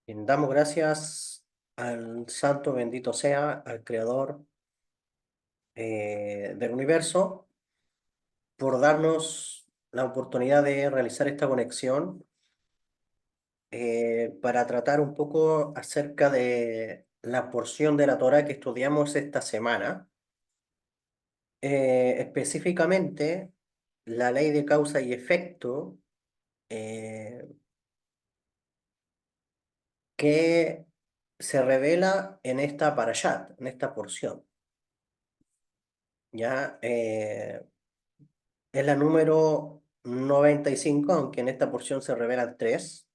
Bien, damos gracias al Santo bendito sea, al Creador del universo, por darnos la oportunidad de realizar esta conexión para tratar un poco acerca de la porción de la Torá que estudiamos esta semana. Específicamente, la ley de causa y efecto eh, que se revela en esta parashat, en esta porción. ¿Ya? Es la número 95, aunque en esta porción se revelan tres.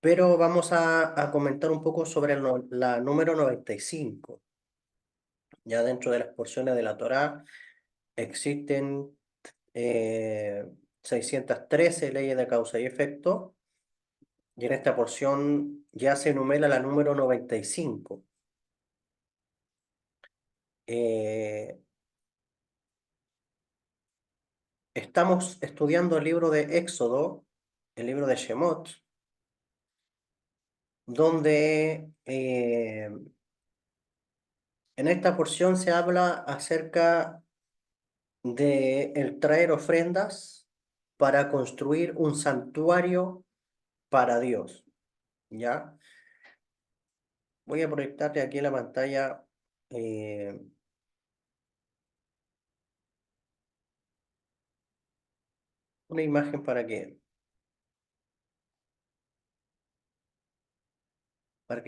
Pero vamos a comentar un poco sobre la número 95. Ya dentro de las porciones de la Torá existen eh, 613 leyes de causa y efecto, y en esta porción ya se enumera la número 95. Eh, Estamos estudiando el libro de Éxodo, el libro de Shemot, donde en esta porción se habla acerca de el traer ofrendas para construir un santuario para Dios, ¿ya? Voy a proyectarte aquí en la pantalla eh, una imagen para que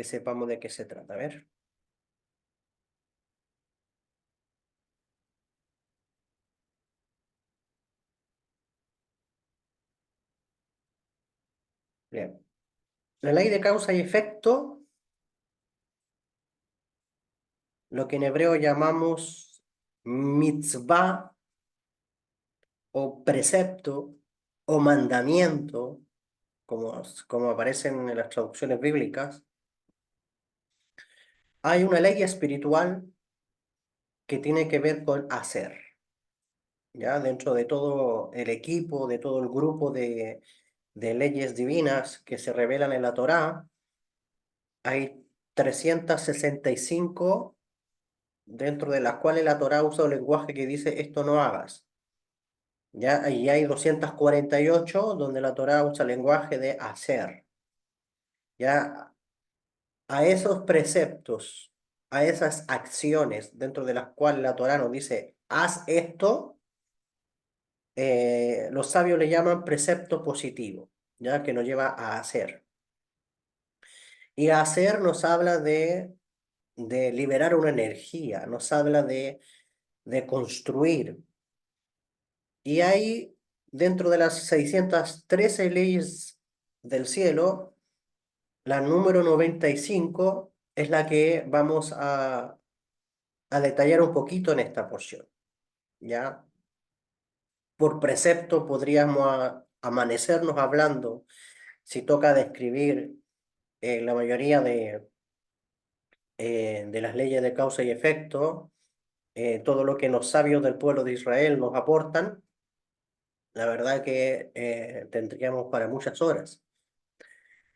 sepamos de qué se trata. A ver, bien. La ley de causa y efecto, lo que en hebreo llamamos mitzvah o precepto o mandamiento, como aparecen en las traducciones bíblicas. Hay una ley espiritual que tiene que ver con hacer, ¿ya? Dentro de todo el equipo, de todo el grupo de leyes divinas que se revelan en la Torá, hay 365 dentro de las cuales la Torá usa un lenguaje que dice esto no hagas, ¿ya? Y hay 248 donde la Torá usa el lenguaje de hacer, ¿ya? A esos preceptos, a esas acciones dentro de las cuales la Torá nos dice haz esto, los sabios le llaman precepto positivo, ya que nos lleva a hacer. Y hacer nos habla de liberar una energía, nos habla de construir. Y hay, dentro de las 613 leyes del cielo, la número 95 es la que vamos a detallar un poquito en esta porción, ¿ya? Por precepto podríamos amanecernos hablando, si toca describir la mayoría de las leyes de causa y efecto, todo lo que los sabios del pueblo de Israel nos aportan, la verdad que tendríamos para muchas horas.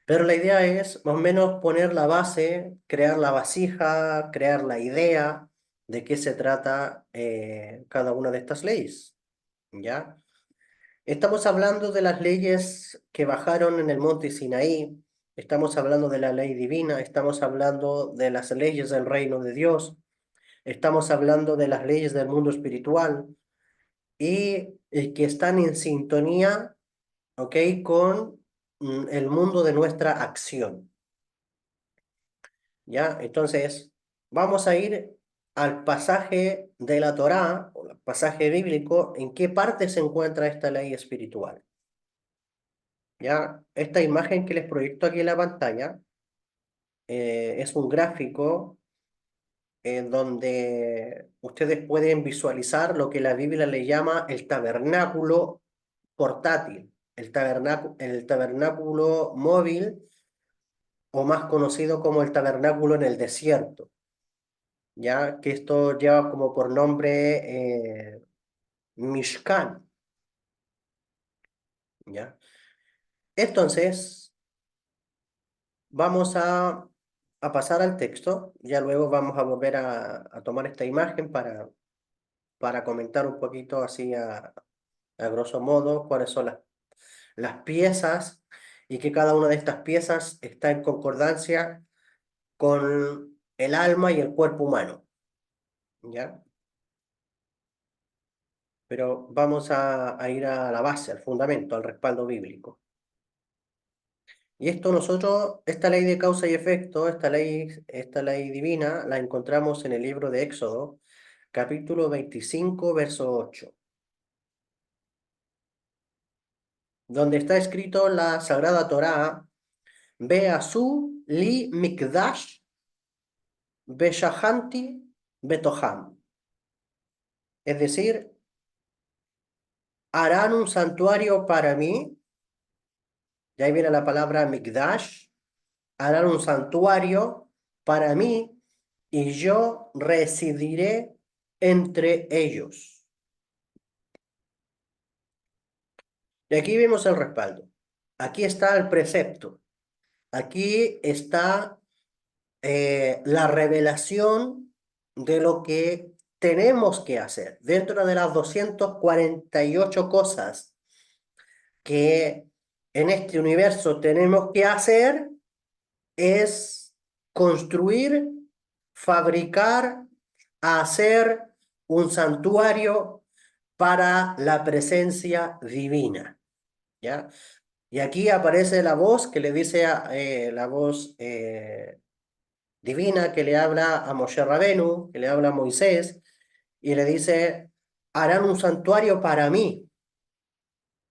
Pero la idea es más o menos poner la base, crear la vasija, crear la idea de qué se trata cada una de estas leyes, ¿ya? Estamos hablando de las leyes que bajaron en el monte Sinaí, estamos hablando de la ley divina, estamos hablando de las leyes del reino de Dios, estamos hablando de las leyes del mundo espiritual y que están en sintonía, ¿ok? Con el mundo de nuestra acción, ¿ya? Entonces, vamos a ir al pasaje de la Torá, o el pasaje bíblico, en qué parte se encuentra esta ley espiritual. Ya, esta imagen que les proyecto aquí en la pantalla es un gráfico en donde ustedes pueden visualizar lo que la Biblia le llama el tabernáculo portátil, el tabernáculo móvil o más conocido como el tabernáculo en el desierto, ya que esto lleva como por nombre Mishkan, ¿ya? Entonces, Vamos a pasar al texto, ya luego vamos a volver a tomar esta imagen para comentar un poquito así a grosso modo cuáles son las piezas y que cada una de estas piezas está en concordancia con el alma y el cuerpo humano, ¿ya? Pero vamos a ir a la base, al fundamento, al respaldo bíblico. Y esto nosotros, esta ley de causa y efecto, esta ley divina, la encontramos en el libro de Éxodo, capítulo 25, verso 8, donde está escrito la Sagrada Torá, Beasu li mikdash beshahanti betoham. Es decir, harán un santuario para mí, y ahí viene la palabra mikdash, harán un santuario para mí y yo residiré entre ellos. Y aquí vemos el respaldo. Aquí está el precepto. Aquí está la revelación de lo que tenemos que hacer. Dentro de las 248 cosas que en este universo tenemos que hacer, es construir, fabricar, hacer un santuario para la presencia divina, ¿ya? Y aquí aparece la voz que le dice, la voz divina que le habla a Moshe Rabenu, que le habla a Moisés, y le dice, harán un santuario para mí,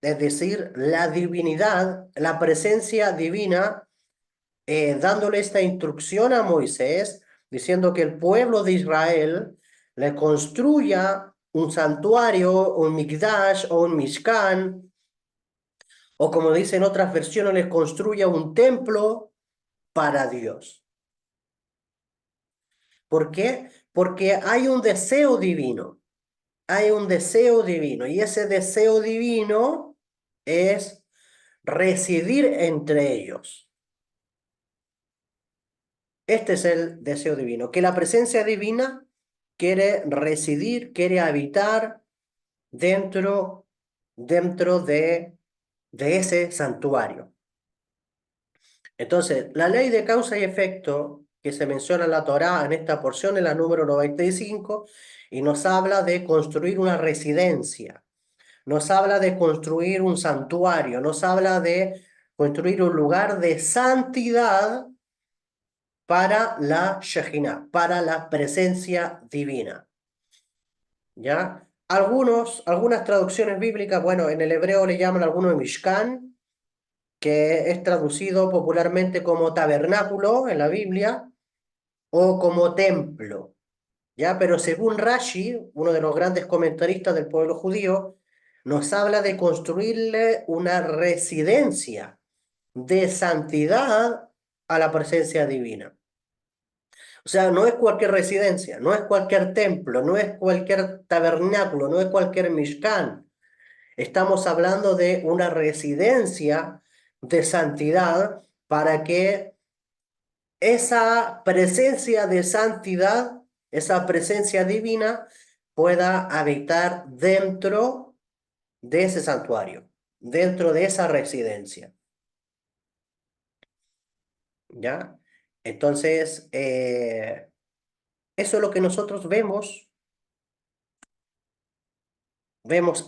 es decir, la divinidad, la presencia divina dándole esta instrucción a Moisés, diciendo que el pueblo de Israel le construya un santuario, un mikdash o un mishkan, o como dicen otras versiones, les construya un templo para Dios. ¿Por qué? Porque hay un deseo divino, hay un deseo divino, y ese deseo divino es residir entre ellos. Este es el deseo divino, que la presencia divina quiere residir, quiere habitar dentro, dentro de ese santuario. Entonces, la ley de causa y efecto que se menciona en la Torá en esta porción es la número 95 y nos habla de construir una residencia, nos habla de construir un santuario, nos habla de construir un lugar de santidad para la Shejinah, para la presencia divina. ¿Ya? Algunas traducciones bíblicas, bueno, en el hebreo le llaman algunos Mishkan, que es traducido popularmente como tabernáculo en la Biblia o como templo, ¿ya? Pero según Rashi, uno de los grandes comentaristas del pueblo judío, nos habla de construirle una residencia de santidad a la presencia divina. O sea, no es cualquier residencia, no es cualquier templo, no es cualquier tabernáculo, no es cualquier mishkan. Estamos hablando de una residencia de santidad para que esa presencia de santidad, esa presencia divina, pueda habitar dentro de ese santuario, dentro de esa residencia. ¿Ya? Entonces, eso es lo que nosotros vemos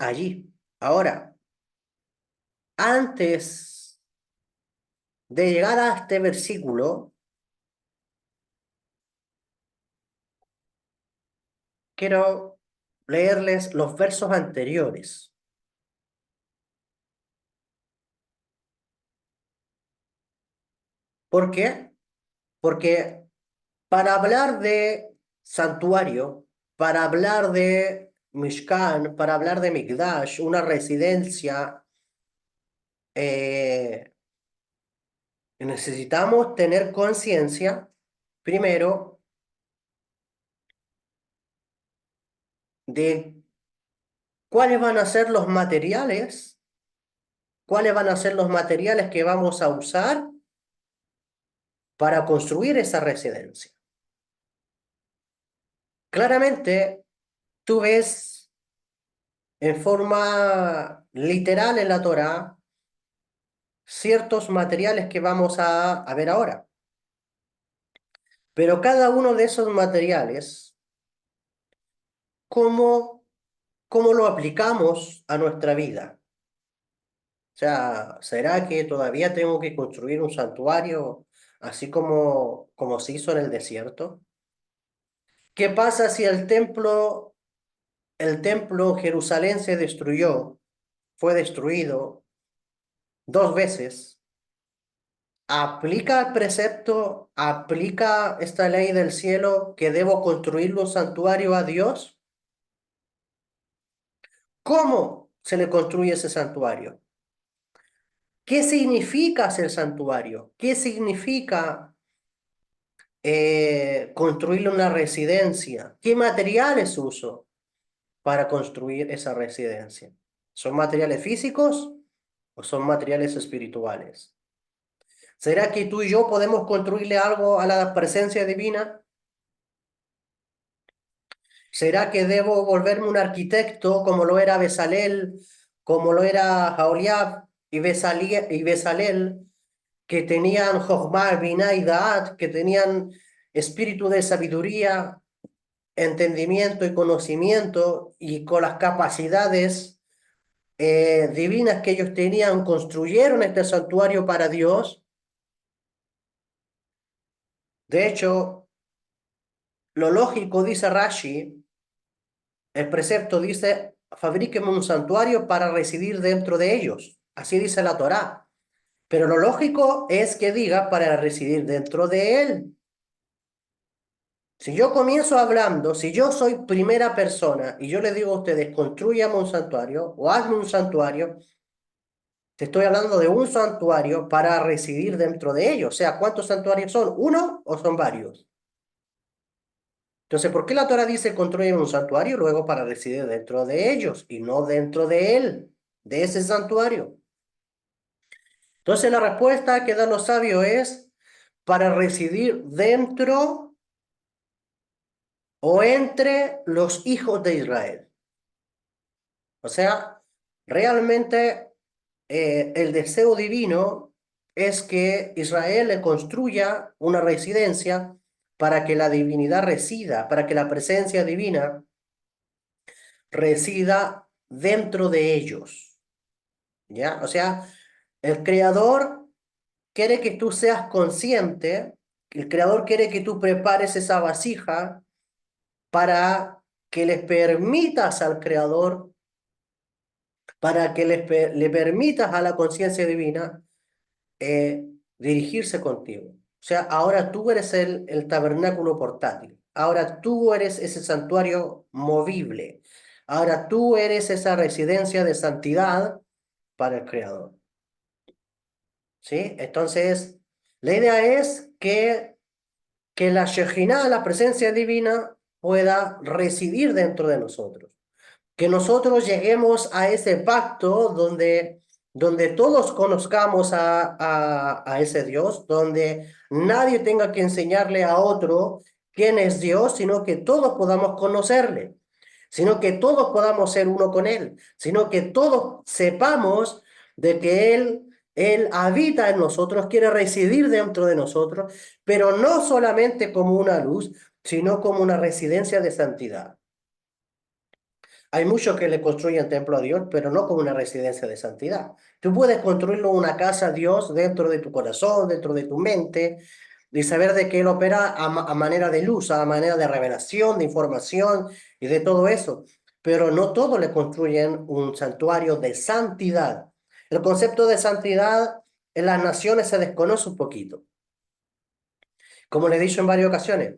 allí. Ahora, antes de llegar a este versículo, quiero leerles los versos anteriores. ¿Por qué? Porque para hablar de santuario, para hablar de Mishkan, para hablar de Mikdash, una residencia, eh, necesitamos tener conciencia, primero, de cuáles van a ser los materiales, cuáles van a ser los materiales que vamos a usar para construir esa residencia. Claramente, tú ves en forma literal en la Torá ciertos materiales que vamos a ver ahora. Pero cada uno de esos materiales, ¿cómo, cómo lo aplicamos a nuestra vida? O sea, ¿será que todavía tengo que construir un santuario así como se hizo en el desierto? ¿Qué pasa si el templo Jerusalén se destruyó, fue destruido 2 veces? ¿Aplica el precepto, aplica esta ley del cielo que debo construir un santuario a Dios? ¿Cómo se le construye ese santuario? ¿Qué significa hacer santuario? ¿Qué significa construirle una residencia? ¿Qué materiales uso para construir esa residencia? ¿Son materiales físicos o son materiales espirituales? ¿Será que tú y yo podemos construirle algo a la presencia divina? ¿Será que debo volverme un arquitecto como lo era Bezalel, como lo era Aholiab y Bezalel, que tenían Jochma, Binah y Da'at, que tenían espíritu de sabiduría, entendimiento y conocimiento, y con las capacidades divinas que ellos tenían, construyeron este santuario para Dios? De hecho, lo lógico, dice Rashi, el precepto dice, fabríqueme un santuario para residir dentro de ellos. Así dice la Torá. Pero lo lógico es que diga para residir dentro de él. Si yo comienzo hablando, si yo soy primera persona y yo le digo a ustedes, construyame un santuario o hazme un santuario, te estoy hablando de un santuario para residir dentro de ellos. O sea, ¿cuántos santuarios son? ¿Uno o son varios? Entonces, ¿por qué la Torah dice construyen un santuario luego para residir dentro de ellos y no dentro de él, de ese santuario? Entonces, la respuesta que dan los sabios es para residir dentro o entre los hijos de Israel. O sea, realmente el deseo divino es que Israel le construya una residencia para que la divinidad resida, para que la presencia divina resida dentro de ellos, ¿ya? O sea, el Creador quiere que tú seas consciente, el Creador quiere que tú prepares esa vasija para que le permitas al Creador, para que le permitas a la conciencia divina eh, dirigirse contigo. O sea, ahora tú eres el tabernáculo portátil. Ahora tú eres ese santuario movible. Ahora tú eres esa residencia de santidad para el Creador. ¿Sí? Entonces, la idea es que la Shejinah, la presencia divina, pueda residir dentro de nosotros. Que nosotros lleguemos a ese pacto donde todos conozcamos a ese Dios, donde nadie tenga que enseñarle a otro quién es Dios, sino que todos podamos conocerle, sino que todos podamos ser uno con Él, sino que todos sepamos de que Él habita en nosotros, quiere residir dentro de nosotros, pero no solamente como una luz, sino como una residencia de santidad. Hay muchos que le construyen templo a Dios, pero no como una residencia de santidad. Tú puedes construirlo una casa a Dios dentro de tu corazón, dentro de tu mente, y saber de que Él opera a manera de luz, a manera de revelación, de información y de todo eso. Pero no todos le construyen un santuario de santidad. El concepto de santidad en las naciones se desconoce un poquito. Como le he dicho en varias ocasiones,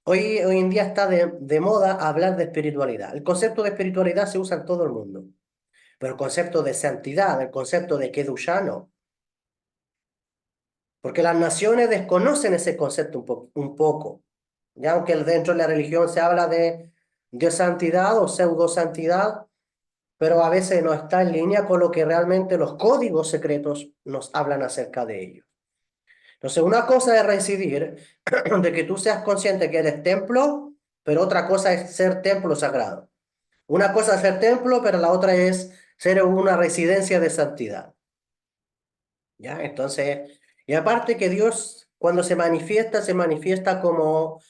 hoy en día está de moda hablar de espiritualidad. El concepto de espiritualidad se usa en todo el mundo, pero el concepto de santidad, el concepto de Kedushá no, porque las naciones desconocen ese concepto un poco. Ya aunque dentro de la religión se habla de santidad o pseudo santidad, pero a veces no está en línea con lo que realmente los códigos secretos nos hablan acerca de ello. Entonces, una cosa es residir, de que tú seas consciente que eres templo, pero otra cosa es ser templo sagrado. Una cosa es ser templo, pero la otra es ser una residencia de santidad. ¿Ya? Entonces, y aparte que Dios cuando se manifiesta como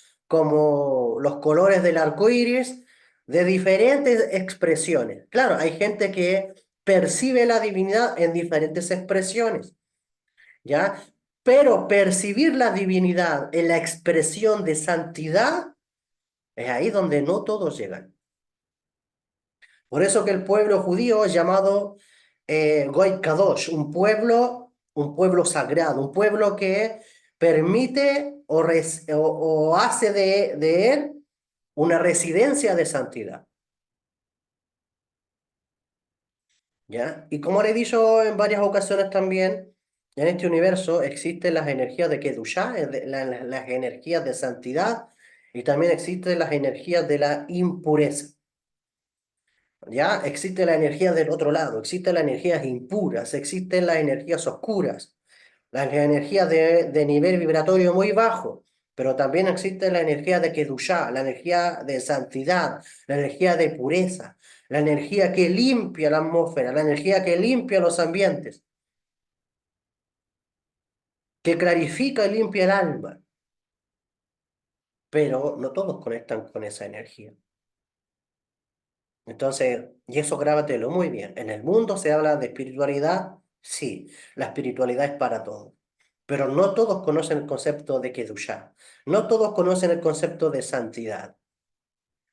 los colores del arco iris de diferentes expresiones. Claro, hay gente que percibe la divinidad en diferentes expresiones, ¿ya? Pero percibir la divinidad en la expresión de santidad es ahí donde no todos llegan. Por eso que el pueblo judío es llamado Goy Kadosh, un pueblo sagrado, un pueblo que permite o hace de él una residencia de santidad. ¿Ya? Y como le he dicho en varias ocasiones también, en este universo existen las energías de Kedushá, las energías de santidad, y también existen las energías de la impureza. ¿Ya? Existe la energía del otro lado, existen las energías impuras, existen las energías oscuras, las energías de nivel vibratorio muy bajo, pero también existe la energía de Kedushá, la energía de santidad, la energía de pureza, la energía que limpia la atmósfera, la energía que limpia los ambientes, que clarifica y limpia el alma, pero no todos conectan con esa energía. Entonces, y eso grábatelo muy bien. En el mundo se habla de espiritualidad, sí, la espiritualidad es para todos. Pero no todos conocen el concepto de Kedushá. No todos conocen el concepto de santidad.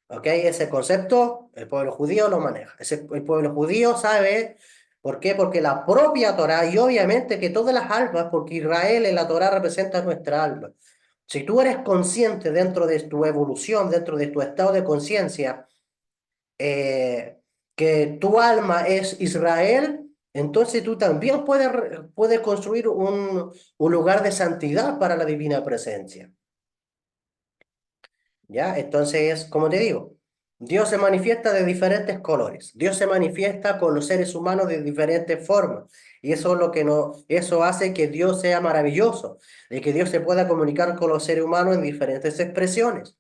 ¿Ok? Ese concepto, el pueblo judío lo maneja. El pueblo judío sabe, ¿por qué? Porque la propia Torá, y obviamente que todas las almas, porque Israel en la Torá representa nuestra alma. Si tú eres consciente dentro de tu evolución, dentro de tu estado de conciencia, eh, que tu alma es Israel, entonces tú también puedes construir un lugar de santidad para la divina presencia. ¿Ya? Entonces, como te digo, Dios se manifiesta de diferentes colores. Dios se manifiesta con los seres humanos de diferentes formas. Y eso es lo que no, eso hace que Dios sea maravilloso, de que Dios se pueda comunicar con los seres humanos en diferentes expresiones.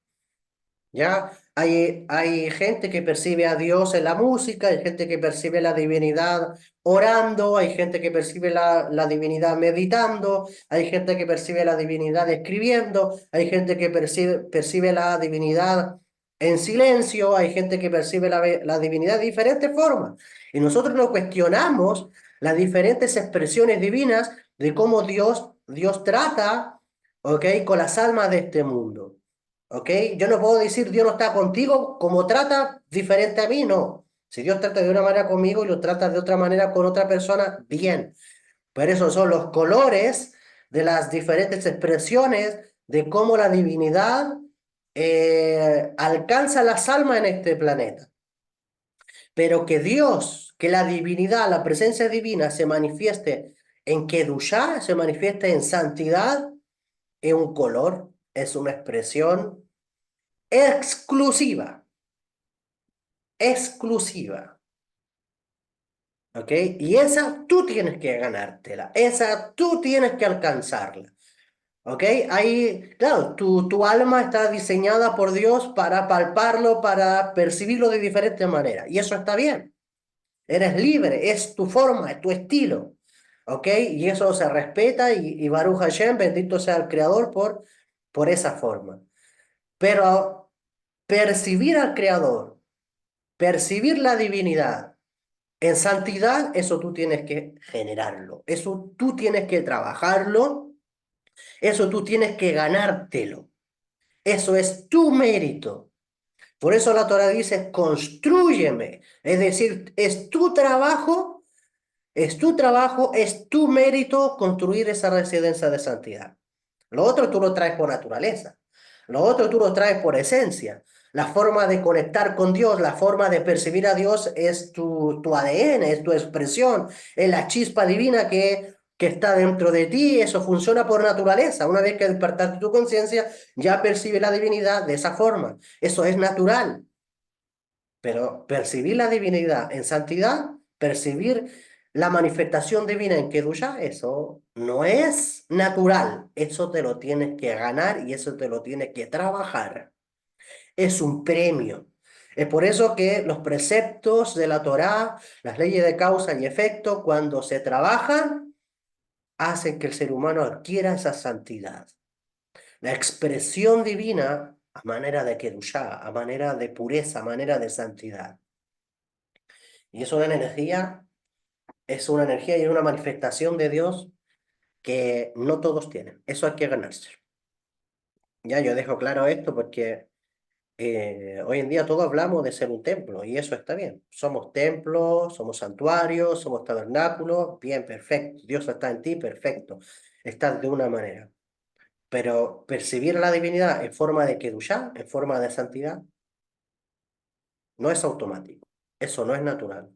¿Ya? Hay gente que percibe a Dios en la música, hay gente que percibe la divinidad orando, hay gente que percibe la divinidad meditando, hay gente que percibe la divinidad escribiendo, hay gente que percibe la divinidad en silencio, hay gente que percibe la divinidad de diferentes formas. Y nosotros nos cuestionamos las diferentes expresiones divinas de cómo Dios trata, ¿ok? Con las almas de este mundo. ¿Ok? Yo no puedo decir Dios no está contigo como trata diferente a mí, no. Si Dios trata de una manera conmigo y lo trata de otra manera con otra persona, bien. Pero esos son los colores de las diferentes expresiones de cómo la divinidad alcanza las almas en este planeta. Pero que Dios, que la divinidad, la presencia divina se manifieste en Kedushá, se manifieste en santidad, es un color, es una expresión exclusiva, exclusiva, ¿ok? Y esa tú tienes que ganártela, esa tú tienes que alcanzarla, ¿ok? Ahí, claro, tu alma está diseñada por Dios para palparlo, para percibirlo de diferentes maneras, y eso está bien, eres libre, es tu forma, es tu estilo, ¿ok? Y eso se respeta y Baruch Hashem, bendito sea el Creador por esa forma. Pero percibir al Creador, percibir la divinidad en santidad, eso tú tienes que generarlo, eso tú tienes que trabajarlo, eso tú tienes que ganártelo, eso es tu mérito. Por eso la Torah dice, constrúyeme, es decir, es tu mérito construir esa residencia de santidad. Lo otro tú lo traes por naturaleza. Lo otro tú lo traes por esencia. La forma de conectar con Dios, la forma de percibir a Dios es tu ADN, es tu expresión, es la chispa divina que está dentro de ti. Eso funciona por naturaleza. Una vez que despertaste tu conciencia, ya percibe la divinidad de esa forma. Eso es natural. Pero percibir la divinidad en santidad, percibir La manifestación divina en Kedusha, eso no es natural, eso te lo tienes que ganar y eso te lo tienes que trabajar. Es un premio. Es por eso que los preceptos de la Torá, las leyes de causa y efecto, cuando se trabajan, hacen que el ser humano adquiera esa santidad. La expresión divina a manera de Kedushá, a manera de pureza, a manera de santidad. Y es una energía y es una manifestación de Dios que no todos tienen. Eso hay que ganarse. Ya yo dejo claro esto porque hoy en día todos hablamos de ser un templo y eso está bien. Somos templos, somos santuarios, somos tabernáculos, bien, perfecto. Dios está en ti, perfecto. Estás de una manera. Pero percibir la divinidad en forma de kedushá, en forma de santidad, no es automático. Eso no es natural.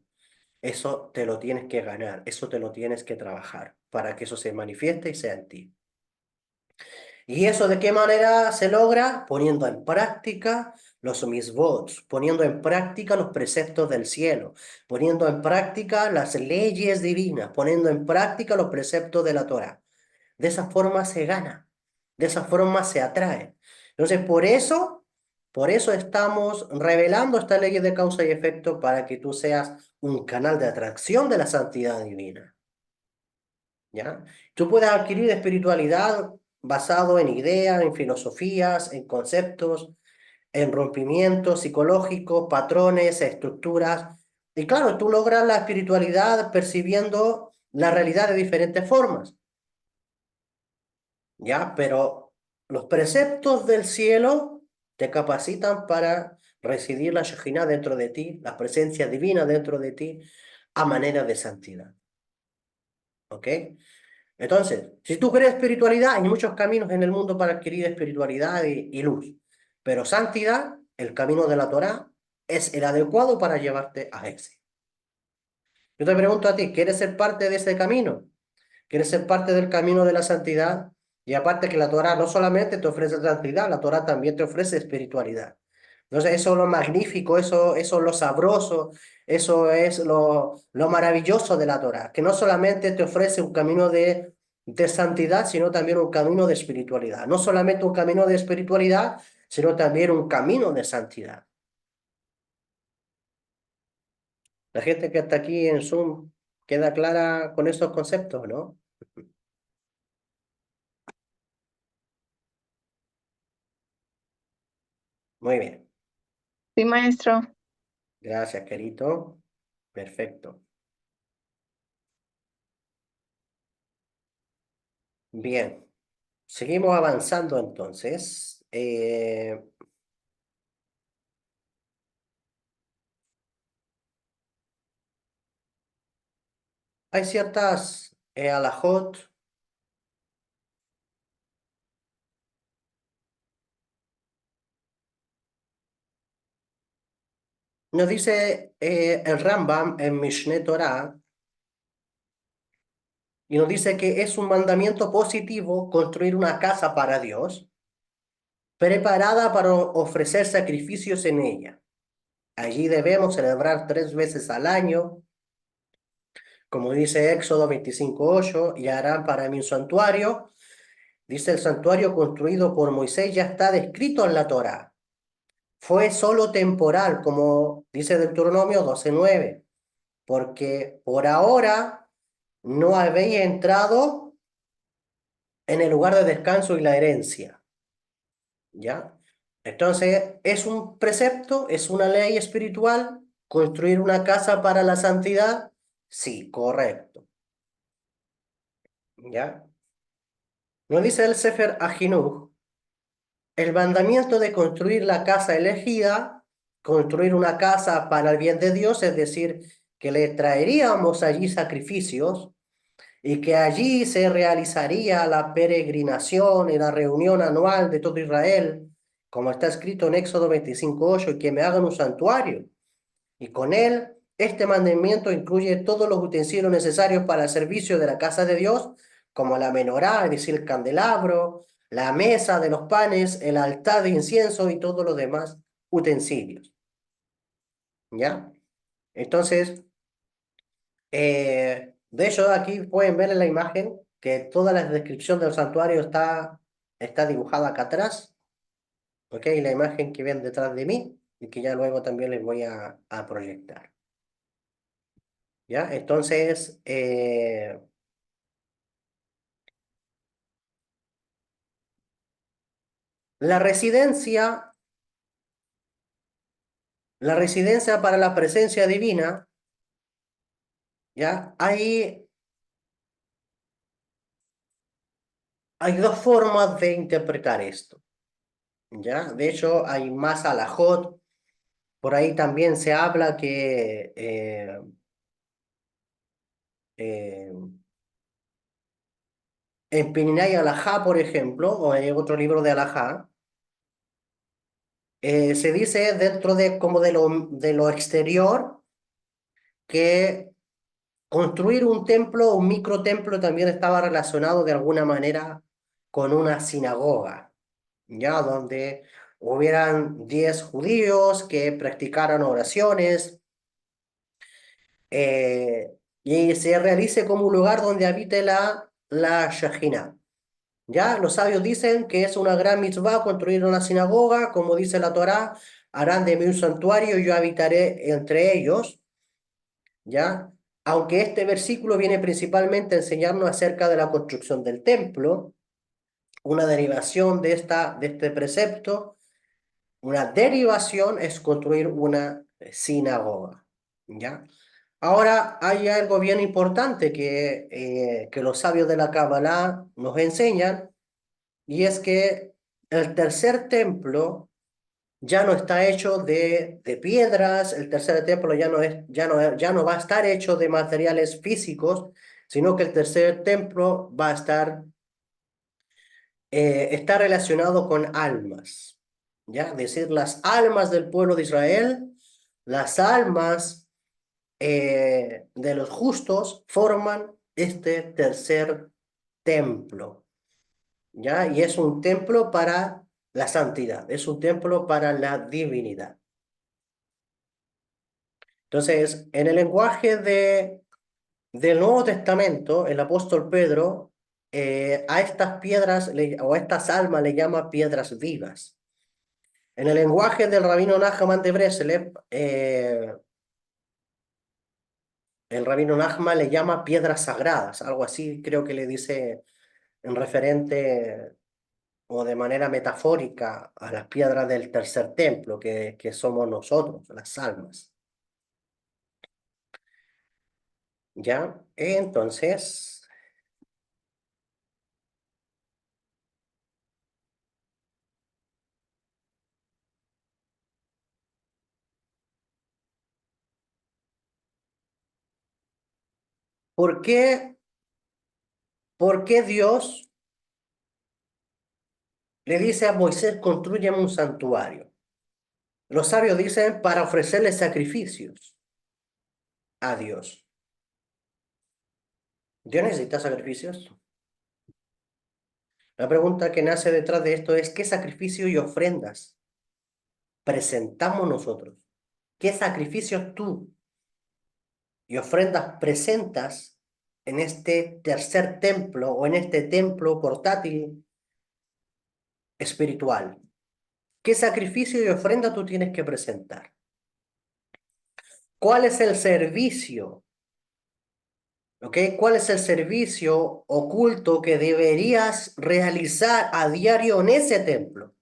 Eso te lo tienes que ganar, eso te lo tienes que trabajar para que eso se manifieste y sea en ti. ¿Y eso de qué manera se logra? Poniendo en práctica los misvot, poniendo en práctica los preceptos del cielo, poniendo en práctica las leyes divinas, poniendo en práctica los preceptos de la Torah. De esa forma se gana, de esa forma se atrae. Entonces, por eso estamos revelando estas leyes de causa y efecto para que tú seas un canal de atracción de la santidad divina. ¿Ya? Tú puedes adquirir espiritualidad basado en ideas, en filosofías, en conceptos, en rompimientos psicológicos, patrones, estructuras. Y claro, tú logras la espiritualidad percibiendo la realidad de diferentes formas, ¿ya? Pero los preceptos del cielo te capacitan para residir la Shekhinah dentro de ti, la presencia divina dentro de ti, a manera de santidad, ¿ok? Entonces, si tú quieres espiritualidad, hay muchos caminos en el mundo para adquirir espiritualidad y luz. Pero santidad, el camino de la Torá, es el adecuado para llevarte a ese. Yo te pregunto a ti, ¿quieres ser parte de ese camino? ¿Quieres ser parte del camino de la santidad? Y aparte que la Torá no solamente te ofrece santidad, la Torá también te ofrece espiritualidad. Entonces, eso es lo magnífico, eso es lo sabroso, eso es lo maravilloso de la Torá, que no solamente te ofrece un camino de santidad, sino también un camino de espiritualidad. No solamente un camino de espiritualidad, sino también un camino de santidad. La gente que está aquí en Zoom queda clara con estos conceptos, ¿no? Muy bien. Sí, maestro. Gracias, querido. Perfecto. Bien. Seguimos avanzando entonces. Hay ciertas alajot. Nos dice el Rambam en Mishneh Torah y nos dice que es un mandamiento positivo construir una casa para Dios, preparada para ofrecer sacrificios en ella. Allí debemos celebrar 3 veces al año, como dice Éxodo 25:8, y harán para mí un santuario. Dice el santuario construido por Moisés ya está descrito en la Torá. Fue solo temporal, como dice Deuteronomio 12:9, porque por ahora no habéis entrado en el lugar de descanso y la herencia, ¿ya? Entonces, ¿es un precepto, es una ley espiritual construir una casa para la santidad? Sí, correcto, ¿ya? Nos dice el Sefer Ajinuj, el mandamiento de construir la casa elegida, construir una casa para el bien de Dios, es decir, que le traeríamos allí sacrificios, y que allí se realizaría la peregrinación y la reunión anual de todo Israel, como está escrito en Éxodo 25:8, y que me hagan un santuario. Y con él, este mandamiento incluye todos los utensilios necesarios para el servicio de la casa de Dios, como la menorá, es decir, el candelabro, la mesa de los panes, el altar de incienso y todos los demás utensilios. ¿Ya? Entonces, De hecho, aquí pueden ver en la imagen que toda la descripción del santuario está dibujada acá atrás, ¿ok? La imagen que ven detrás de mí y que ya luego también les voy a proyectar, ¿ya? Entonces, la residencia, la residencia para la presencia divina, ¿ya? Hay dos formas de interpretar esto, ¿ya? De hecho, hay más alajot. Por ahí también se habla que eh, en Pininay Alajá, por ejemplo, o en otro libro de Alajá, se dice dentro de como de lo exterior que construir un templo, un microtemplo también estaba relacionado de alguna manera con una sinagoga, ya donde hubieran 10 judíos que practicaran oraciones y se realice como un lugar donde habite la Shejina. Ya los sabios dicen que es una gran mitzvah construir una sinagoga, como dice la Torá, harán de mí un santuario y yo habitaré entre ellos, ¿ya? Aunque este versículo viene principalmente a enseñarnos acerca de la construcción del templo, una derivación de este precepto, una derivación es construir una sinagoga, ¿ya? Ahora hay algo bien importante que los sabios de la Kabbalah nos enseñan, y es que el tercer templo ya no está hecho de piedras, el tercer templo ya no va a estar hecho de materiales físicos, sino que el tercer templo va a está relacionado con almas, ¿ya? Es decir, las almas del pueblo de Israel, las almas de los justos forman este tercer templo, ¿ya? Y es un templo para la santidad, es un templo para la divinidad. Entonces, en el lenguaje del Nuevo Testamento, el apóstol Pedro a estas piedras o a estas almas le llama piedras vivas. En el lenguaje del rabino Nachman de Breslev, el rabino Nachman le llama piedras sagradas, algo así creo que le dice en referente o de manera metafórica a las piedras del tercer templo, que somos nosotros, las almas. ¿Ya? Entonces, ¿por qué, por qué Dios le dice a Moisés, construyeme un santuario? Los sabios dicen para ofrecerle sacrificios a Dios. ¿Dios necesita sacrificios? La pregunta que nace detrás de esto es, ¿qué sacrificio y ofrendas presentamos nosotros? ¿Qué sacrificios tú y ofrendas presentas en este tercer templo o en este templo portátil espiritual? ¿Qué sacrificio y ofrenda tú tienes que presentar? ¿Cuál es el servicio? ¿Ok? ¿Cuál es el servicio oculto que deberías realizar a diario en ese templo?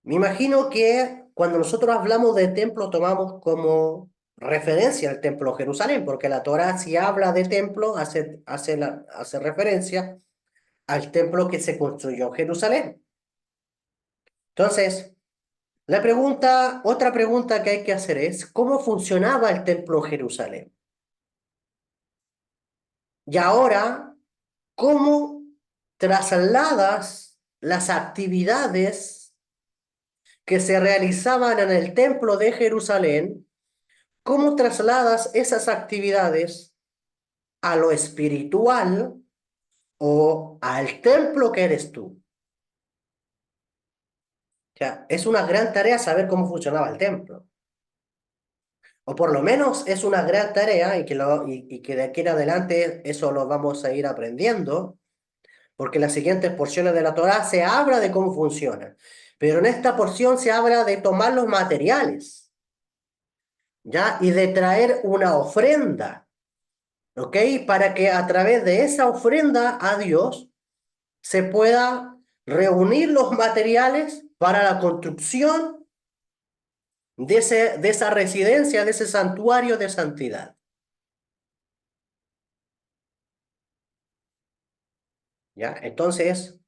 Me imagino que cuando nosotros hablamos de templo tomamos como referencia al templo de Jerusalén, porque la Torá si habla de templo hace referencia al templo que se construyó en Jerusalén. Entonces, otra pregunta que hay que hacer es, ¿cómo funcionaba el templo en Jerusalén? Y ahora, ¿cómo trasladas las actividades que se realizaban en el templo de Jerusalén? ¿Cómo trasladas esas actividades a lo espiritual o al templo que eres tú? O sea, es una gran tarea saber cómo funcionaba el templo. O por lo menos es una gran tarea y que de aquí en adelante eso lo vamos a ir aprendiendo, porque en las siguientes porciones de la Torá se habla de cómo funciona. Pero en esta porción se habla de tomar los materiales, ¿ya? Y de traer una ofrenda, ¿ok? Para que a través de esa ofrenda a Dios se pueda reunir los materiales para la construcción de esa residencia, de ese santuario de santidad. ¿Ya? Entonces,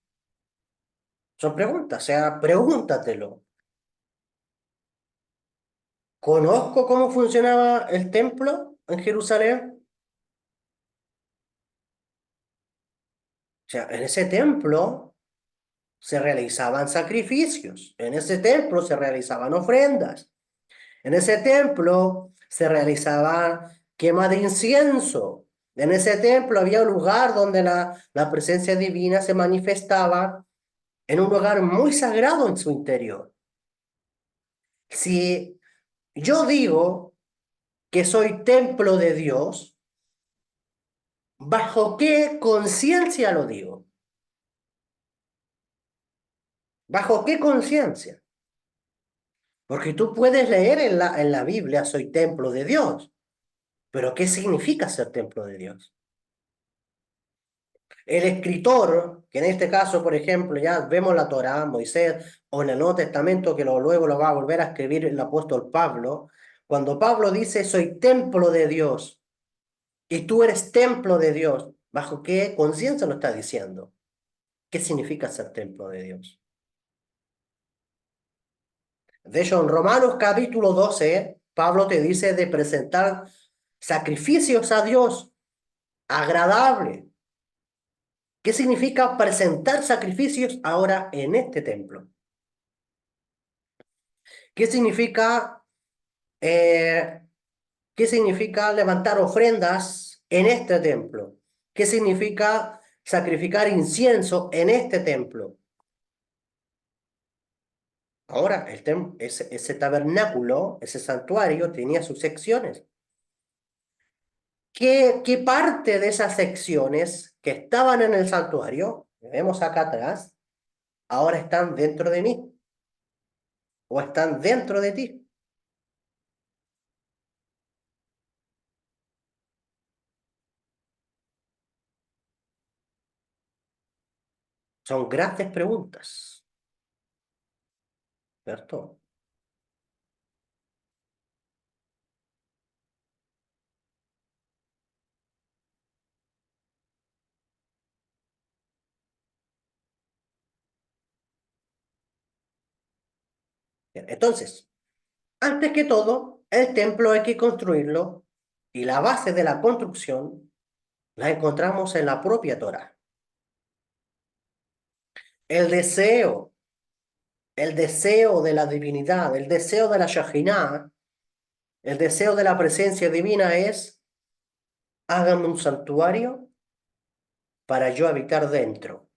son preguntas, o sea, pregúntatelo. ¿Conozco cómo funcionaba el templo en Jerusalén? O sea, en ese templo se realizaban sacrificios, en ese templo se realizaban ofrendas, en ese templo se realizaba quema de incienso, en ese templo había un lugar donde la presencia divina se manifestaba en un lugar muy sagrado en su interior. Si yo digo que soy templo de Dios, ¿bajo qué conciencia lo digo? ¿Bajo qué conciencia? Porque tú puedes leer en la Biblia, soy templo de Dios, pero ¿qué significa ser templo de Dios? El escritor, que en este caso, por ejemplo, ya vemos la Torá, Moisés, o en el Nuevo Testamento, que luego lo va a volver a escribir el apóstol Pablo, cuando Pablo dice, soy templo de Dios, y tú eres templo de Dios, ¿bajo qué conciencia lo está diciendo? ¿Qué significa ser templo de Dios? De hecho, en Romanos capítulo 12, Pablo te dice de presentar sacrificios a Dios agradable. ¿Qué significa presentar sacrificios ahora en este templo? ¿Qué significa, eh, qué significa levantar ofrendas en este templo? ¿Qué significa sacrificar incienso en este templo? Ahora, ese tabernáculo, ese santuario, tenía sus secciones. ¿Qué parte de esas secciones que estaban en el santuario, que vemos acá atrás, ahora están dentro de mí o están dentro de ti? Son grandes preguntas, ¿cierto? Bien, entonces, antes que todo, el templo hay que construirlo y la base de la construcción la encontramos en la propia Torá. El deseo, el deseo de la divinidad, el deseo de la Shajinah, el deseo de la presencia divina es, hágame un santuario para yo habitar dentro.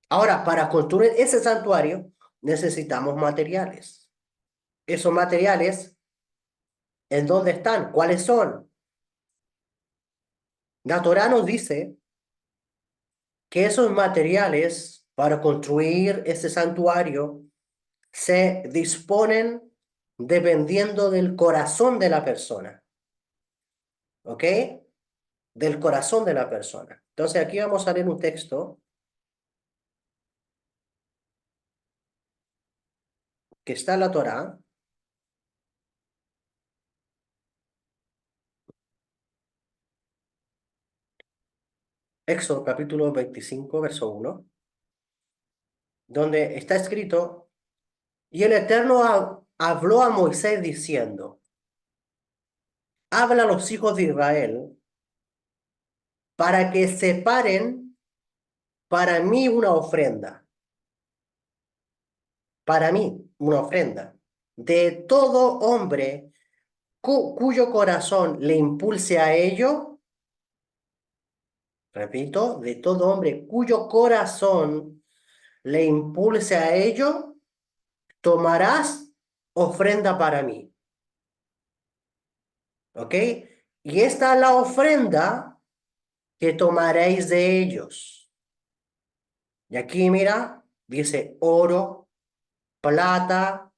Ahora, para construir ese santuario necesitamos materiales. Esos materiales, ¿en dónde están? ¿Cuáles son? La Torá nos dice que esos materiales para construir ese santuario se disponen dependiendo del corazón de la persona, ¿ok? Del corazón de la persona. Entonces aquí vamos a leer un texto que está en la Torá, Éxodo capítulo 25, verso 1, donde está escrito, y el Eterno habló a Moisés diciendo, habla a los hijos de Israel para que separen para mí una ofrenda, para mí una ofrenda, de todo hombre cuyo corazón le impulse a ello, repito, de todo hombre cuyo corazón le impulse a ello, tomarás ofrenda para mí. ¿Ok? Y esta es la ofrenda que tomaréis de ellos. Y aquí mira, dice oro, plata,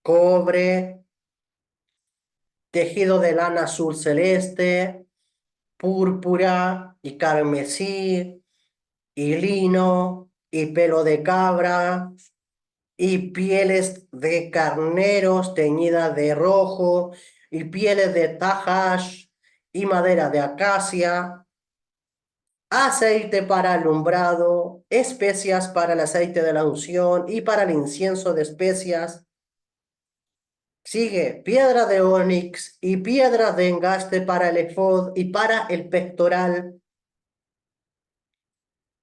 cobre, tejido de lana azul celeste, púrpura y carmesí, y lino, y pelo de cabra, y pieles de carneros teñidas de rojo, y pieles de tajash, y madera de acacia, aceite para alumbrado, especias para el aceite de la unción y para el incienso de especias. Sigue, piedra de ónix y piedra de engaste para el efod y para el pectoral.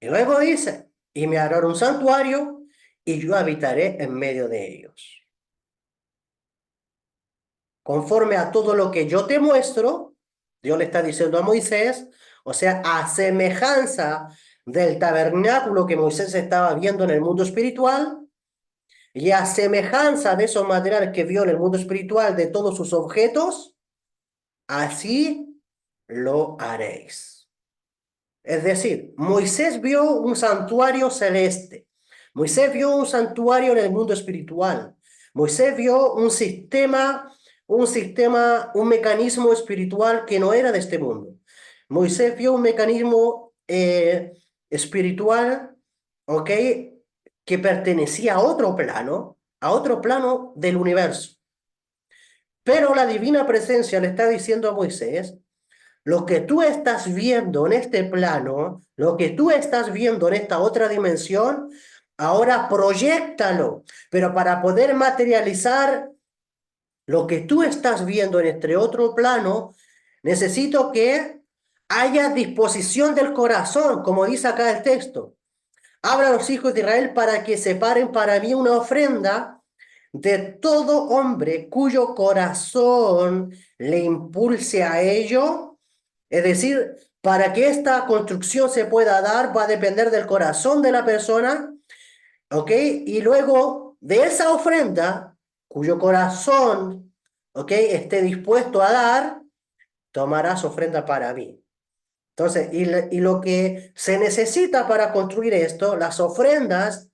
Y luego dice, y me harán un santuario y yo habitaré en medio de ellos. Conforme a todo lo que yo te muestro, Dios le está diciendo a Moisés, o sea, a semejanza del tabernáculo que Moisés estaba viendo en el mundo espiritual, y a semejanza de esos materiales que vio en el mundo espiritual, de todos sus objetos, así lo haréis. Es decir, Moisés vio un santuario celeste. Moisés vio un santuario en el mundo espiritual. Moisés vio un mecanismo espiritual que no era de este mundo. Moisés vio un mecanismo espiritual, ¿ok? Que pertenecía a otro plano del universo. Pero la divina presencia le está diciendo a Moisés, lo que tú estás viendo en este plano, lo que tú estás viendo en esta otra dimensión, ahora proyéctalo. Pero para poder materializar lo que tú estás viendo en este otro plano, necesito que haya disposición del corazón, como dice acá el texto. Habla a los hijos de Israel para que separen para mí una ofrenda de todo hombre cuyo corazón le impulse a ello. Es decir, para que esta construcción se pueda dar, va a depender del corazón de la persona, ¿ok? Y luego de esa ofrenda, cuyo corazón, ¿ok? Esté dispuesto a dar, tomarás ofrenda para mí. Entonces, y lo que se necesita para construir esto, las ofrendas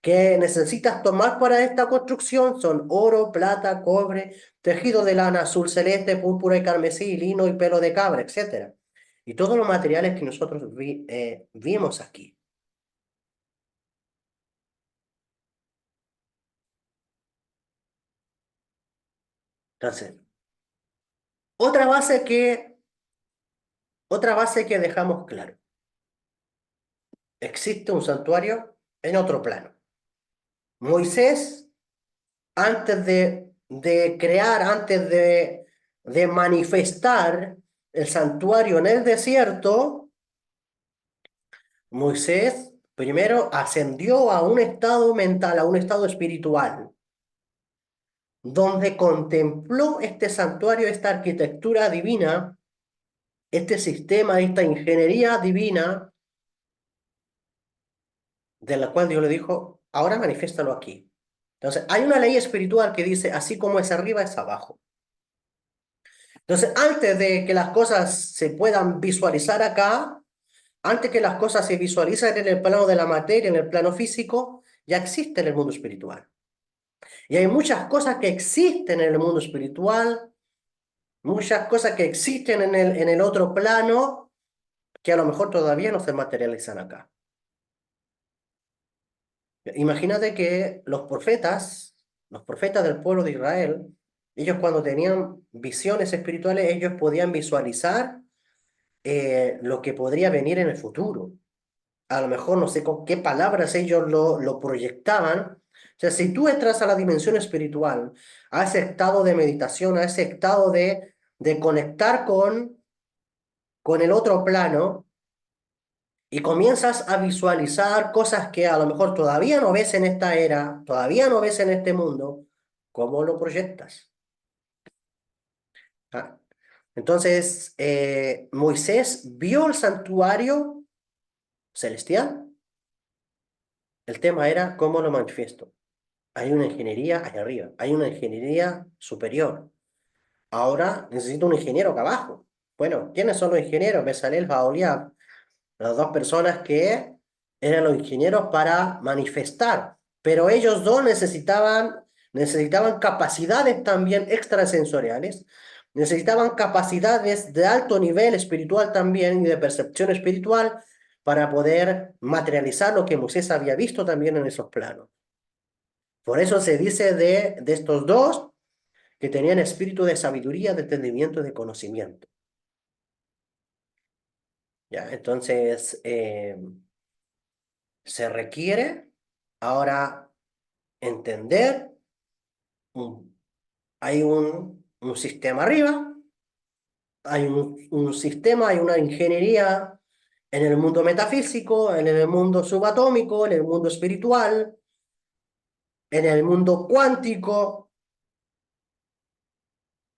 que necesitas tomar para esta construcción son oro, plata, cobre, tejido de lana azul celeste, púrpura y carmesí, lino y pelo de cabra, etc. Y todos los materiales que nosotros vimos aquí. Entonces, otra base que, otra base que dejamos claro. Existe un santuario en otro plano. Moisés, antes de crear, antes de manifestar el santuario en el desierto, Moisés primero ascendió a un estado mental, a un estado espiritual, donde contempló este santuario, esta arquitectura divina, este sistema, esta ingeniería divina, de la cual Dios le dijo, ahora manifiéstalo aquí. Entonces, hay una ley espiritual que dice, así como es arriba, es abajo. Entonces, antes de que las cosas se puedan visualizar acá, antes que las cosas se visualicen en el plano de la materia, en el plano físico, ya existe en el mundo espiritual. Y hay muchas cosas que existen en el mundo espiritual, muchas cosas que existen en el otro plano, que a lo mejor todavía no se materializan acá. Imagínate que los profetas del pueblo de Israel, ellos cuando tenían visiones espirituales, ellos podían visualizar lo que podría venir en el futuro. A lo mejor no sé con qué palabras ellos lo proyectaban. O sea, si tú entras a la dimensión espiritual, a ese estado de meditación, a ese estado de conectar con el otro plano, y comienzas a visualizar cosas que a lo mejor todavía no ves en esta era, todavía no ves en este mundo, ¿cómo lo proyectas? Ah, entonces, Moisés vio el santuario celestial. El tema era cómo lo manifiesto. hay una ingeniería allá arriba, hay una ingeniería superior. Ahora necesito un ingeniero acá abajo. Bueno, ¿quiénes son los ingenieros? Bezalel, Baoliab, las dos personas que eran los ingenieros para manifestar, pero ellos dos necesitaban capacidades también extrasensoriales, necesitaban capacidades de alto nivel espiritual también y de percepción espiritual para poder materializar lo que Moisés había visto también en esos planos. Por eso se dice de estos dos que tenían espíritu de sabiduría, de entendimiento y de conocimiento. ¿Ya? Entonces, se requiere ahora entender, hay un sistema arriba, hay un sistema, hay una ingeniería en el mundo metafísico, en el mundo subatómico, en el mundo espiritual, en el mundo cuántico.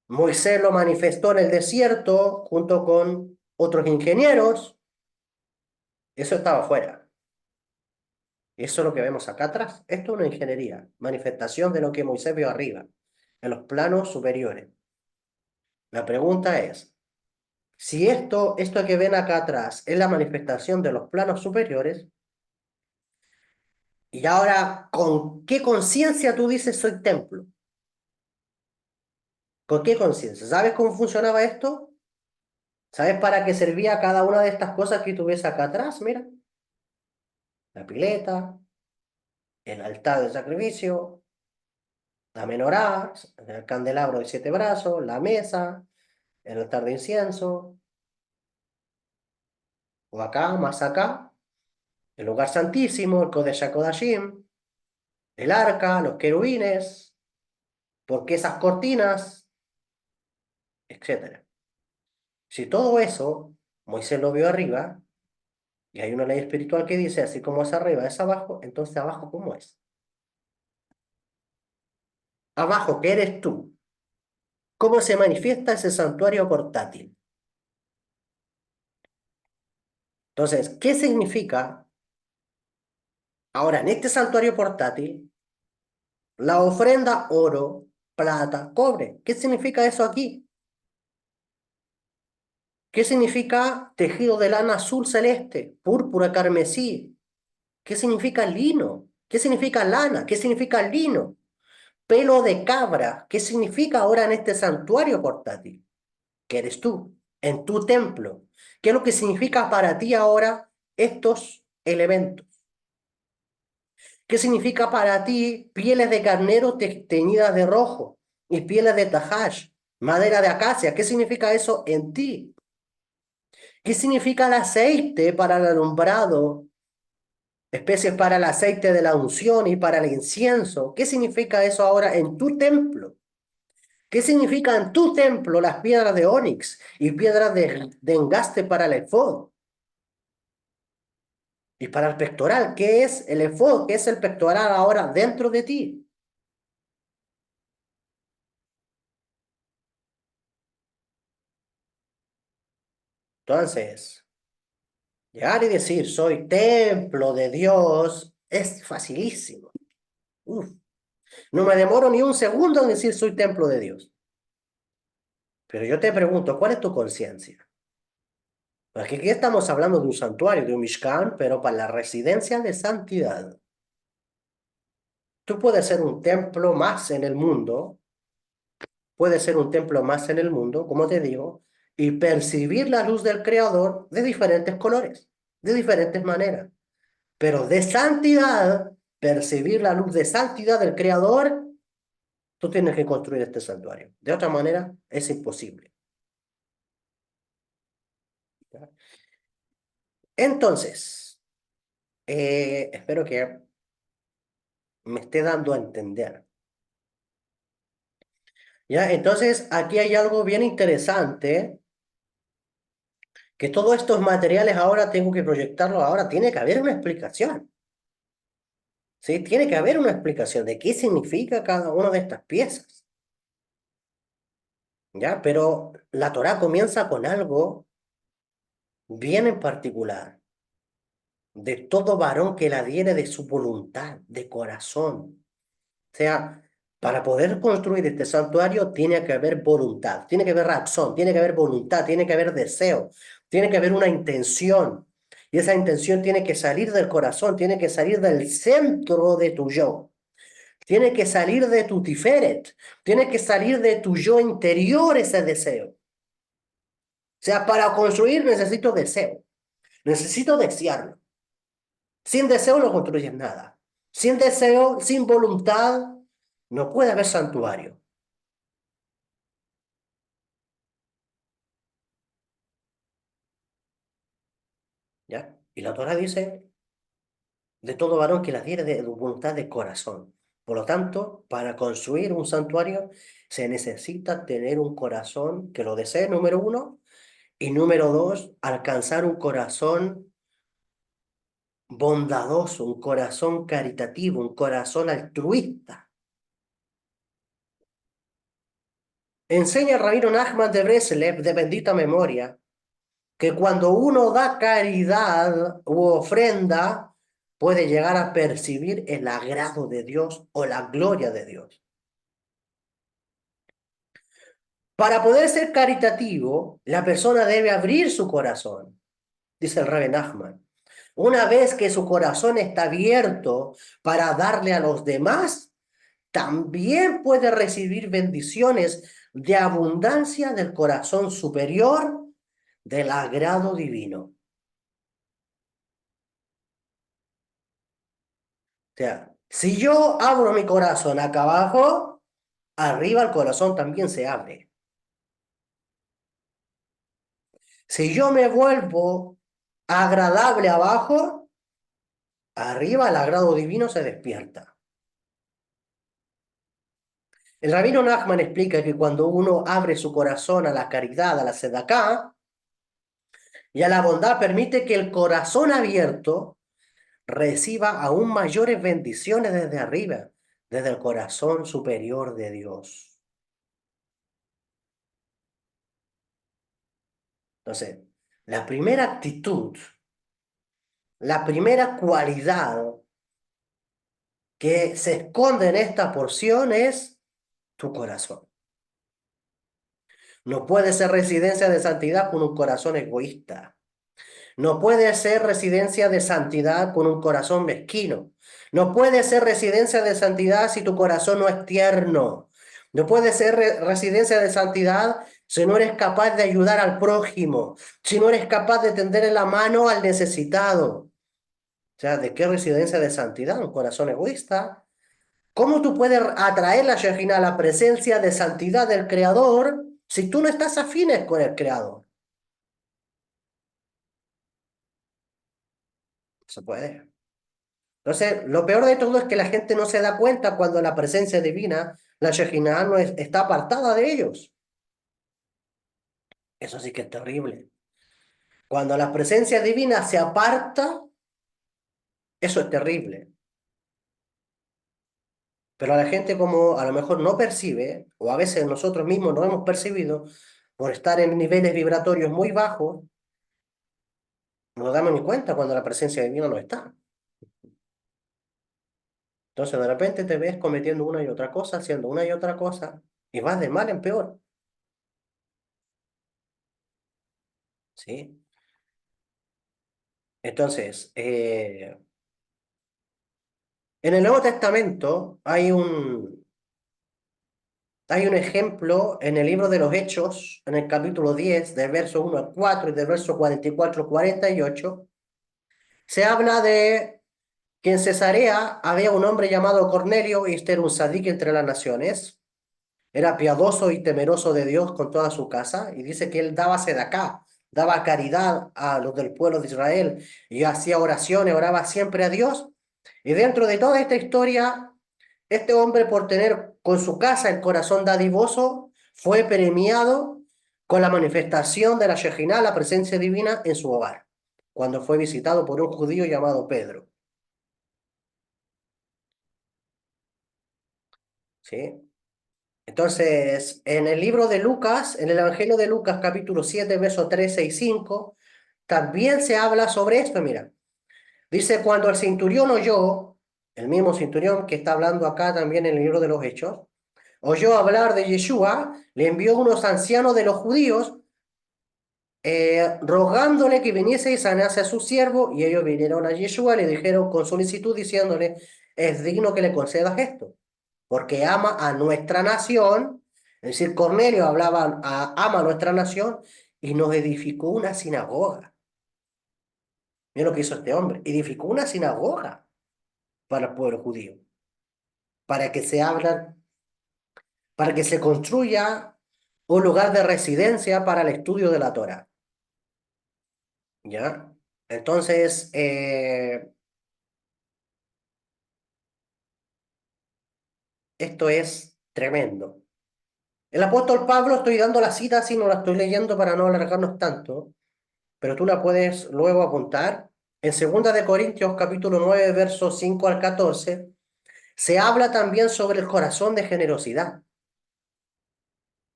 Moisés lo manifestó en el desierto junto con otros ingenieros. Eso estaba afuera. Eso es lo que vemos acá atrás. Esto es una ingeniería, manifestación de lo que Moisés vio arriba, en los planos superiores. La pregunta es, si esto que ven acá atrás es la manifestación de los planos superiores, y ahora, ¿con qué conciencia tú dices soy templo? ¿Con qué conciencia? ¿Sabes cómo funcionaba esto? ¿Sabes para qué servía cada una de estas cosas que tú ves acá atrás? Mira, la pileta, el altar de sacrificio, la menorá, el candelabro de 7 brazos, la mesa, el altar de incienso, o acá, más acá, el lugar santísimo, el Kodesh HaKodashim, el arca, los querubines, por qué esas cortinas, etcétera. Si todo eso Moisés lo vio arriba, y hay una ley espiritual que dice, así como es arriba, es abajo, entonces abajo, ¿cómo es? Abajo, ¿qué eres tú? ¿Cómo se manifiesta ese santuario portátil? Entonces, ¿qué significa ahora en este santuario portátil la ofrenda oro, plata, cobre? ¿Qué significa eso aquí? ¿Qué significa tejido de lana azul celeste, púrpura carmesí? ¿Qué significa lino? ¿Qué significa lana? ¿Qué significa lino? Pelo de cabra. ¿Qué significa ahora en este santuario portátil? ¿Qué eres tú? En tu templo. ¿Qué es lo que significa para ti ahora estos elementos? ¿Qué significa para ti pieles de carnero teñidas de rojo y pieles de tajash, madera de acacia? ¿Qué significa eso en ti? ¿Qué significa el aceite para el alumbrado? Especies para el aceite de la unción y para el incienso. ¿Qué significa eso ahora en tu templo? ¿Qué significa en tu templo las piedras de ónix y piedras de engaste para el efod? Y para el pectoral, ¿qué es el efod? ¿Qué es el pectoral ahora dentro de ti? Entonces, llegar y decir soy templo de Dios es facilísimo. Uf, no me demoro ni un segundo en decir soy templo de Dios. Pero yo te pregunto, ¿cuál es tu conciencia? Porque aquí estamos hablando de un santuario, de un Mishkan, pero para la residencia de santidad. Tú puedes ser un templo más en el mundo, puedes ser un templo más en el mundo, como te digo, y percibir la luz del Creador de diferentes colores, de diferentes maneras. Pero de santidad, percibir la luz de santidad del Creador, tú tienes que construir este santuario. De otra manera, es imposible. ¿Ya? Entonces, espero que me esté dando a entender. ¿Ya? Entonces, aquí hay algo bien interesante, que todos estos materiales ahora tengo que proyectarlos, ahora tiene que haber una explicación. ¿Sí? Tiene que haber una explicación de qué significa cada una de estas piezas. ¿Ya? Pero la Torá comienza con algo bien en particular. De todo varón que la diere de su voluntad, de corazón. sea, para poder construir este santuario tiene que haber voluntad, tiene que haber razón, tiene que haber voluntad, tiene que haber deseo, tiene que haber una intención. Y esa intención tiene que salir del corazón, tiene que salir del centro de tu yo. Tiene que salir de tu tiferet, tiene que salir de tu yo interior ese deseo. O sea, para construir necesito deseo, necesito desearlo. Sin deseo no construyes nada. Sin deseo, sin voluntad, no puede haber santuario. ¿Ya? Y la Torah dice, de todo varón que la diere de voluntad de corazón. Por lo tanto, para construir un santuario se necesita tener un corazón que lo desee, número uno, y número dos, alcanzar un corazón bondadoso, un corazón caritativo, un corazón altruista. Enseña el rabino Nachman de Breslev, de bendita memoria, que cuando uno da caridad u ofrenda, puede llegar a percibir el agrado de Dios o la gloria de Dios. Para poder ser caritativo, la persona debe abrir su corazón, dice el Rabbi Nachman. Una vez que su corazón está abierto para darle a los demás, también puede recibir bendiciones de abundancia del corazón superior del agrado divino. O sea, si yo abro mi corazón acá abajo, arriba el corazón también se abre. Si yo me vuelvo agradable abajo, arriba el agrado divino se despierta. El rabino Nachman explica que cuando uno abre su corazón a la caridad, a la sedaká y a la bondad, permite que el corazón abierto reciba aún mayores bendiciones desde arriba, desde el corazón superior de Dios. Entonces, la primera actitud, la primera cualidad que se esconde en esta porción es tu corazón. No puede ser residencia de santidad con un corazón egoísta. No puede ser residencia de santidad con un corazón mezquino. No puede ser residencia de santidad si tu corazón no es tierno. No puede ser residencia de santidad si no eres capaz de ayudar al prójimo, si no eres capaz de tender la mano al necesitado. O sea, ¿de qué residencia de santidad? Un corazón egoísta. ¿Cómo tú puedes atraer la Shekhinah a la presencia de santidad del Creador si tú no estás afines con el Creador? No se puede. Entonces, lo peor de todo es que la gente no se da cuenta cuando la presencia divina, la Shekhinah, no está apartada de ellos. Eso sí que es terrible. Cuando la presencia divina se aparta, eso es terrible. Pero a la gente como a lo mejor no percibe, o a veces nosotros mismos no hemos percibido, por estar en niveles vibratorios muy bajos, no nos damos ni cuenta cuando la presencia divina no está. Entonces de repente te ves cometiendo una y otra cosa, haciendo una y otra cosa, y vas de mal en peor. ¿Sí? Entonces, en el Nuevo Testamento hay un ejemplo en el libro de los Hechos, en el capítulo 10, del verso 1 al 4 y del verso 44 al 48. Se habla de que en Cesarea había un hombre llamado Cornelio, y este era un sadic entre las naciones. Era piadoso y temeroso de Dios con toda su casa, y dice que él daba sedacá, daba caridad a los del pueblo de Israel, y hacía oraciones, oraba siempre a Dios. Y dentro de toda esta historia, este hombre, por tener con su casa el corazón dadivoso, fue premiado con la manifestación de la Shejiná, la presencia divina, en su hogar, cuando fue visitado por un judío llamado Pedro. ¿Sí? Entonces, en el libro de Lucas, en el Evangelio de Lucas, capítulo 7, versos 13 y 5, también se habla sobre esto, mira. Dice, cuando el centurión oyó el mismo centurión que está hablando acá también en el libro de los Hechos, oyó hablar de Yeshua, le envió unos ancianos de los judíos, rogándole que viniese y sanase a su siervo, y ellos vinieron a Yeshua, le dijeron con solicitud, diciéndole, es digno que le concedas esto, porque ama a nuestra nación, es decir, Cornelio hablaba, ama a nuestra nación, y nos edificó una sinagoga. Mira lo que hizo este hombre, edificó una sinagoga para el pueblo judío, para que se abran, para que se construya un lugar de residencia para el estudio de la Torá. ¿Ya? Entonces, esto es tremendo. El apóstol Pablo, estoy dando la cita, si no la estoy leyendo para no alargarnos tanto, pero tú la puedes luego apuntar. En 2 Corintios, capítulo 9, versos 5 al 14, se habla también sobre el corazón de generosidad.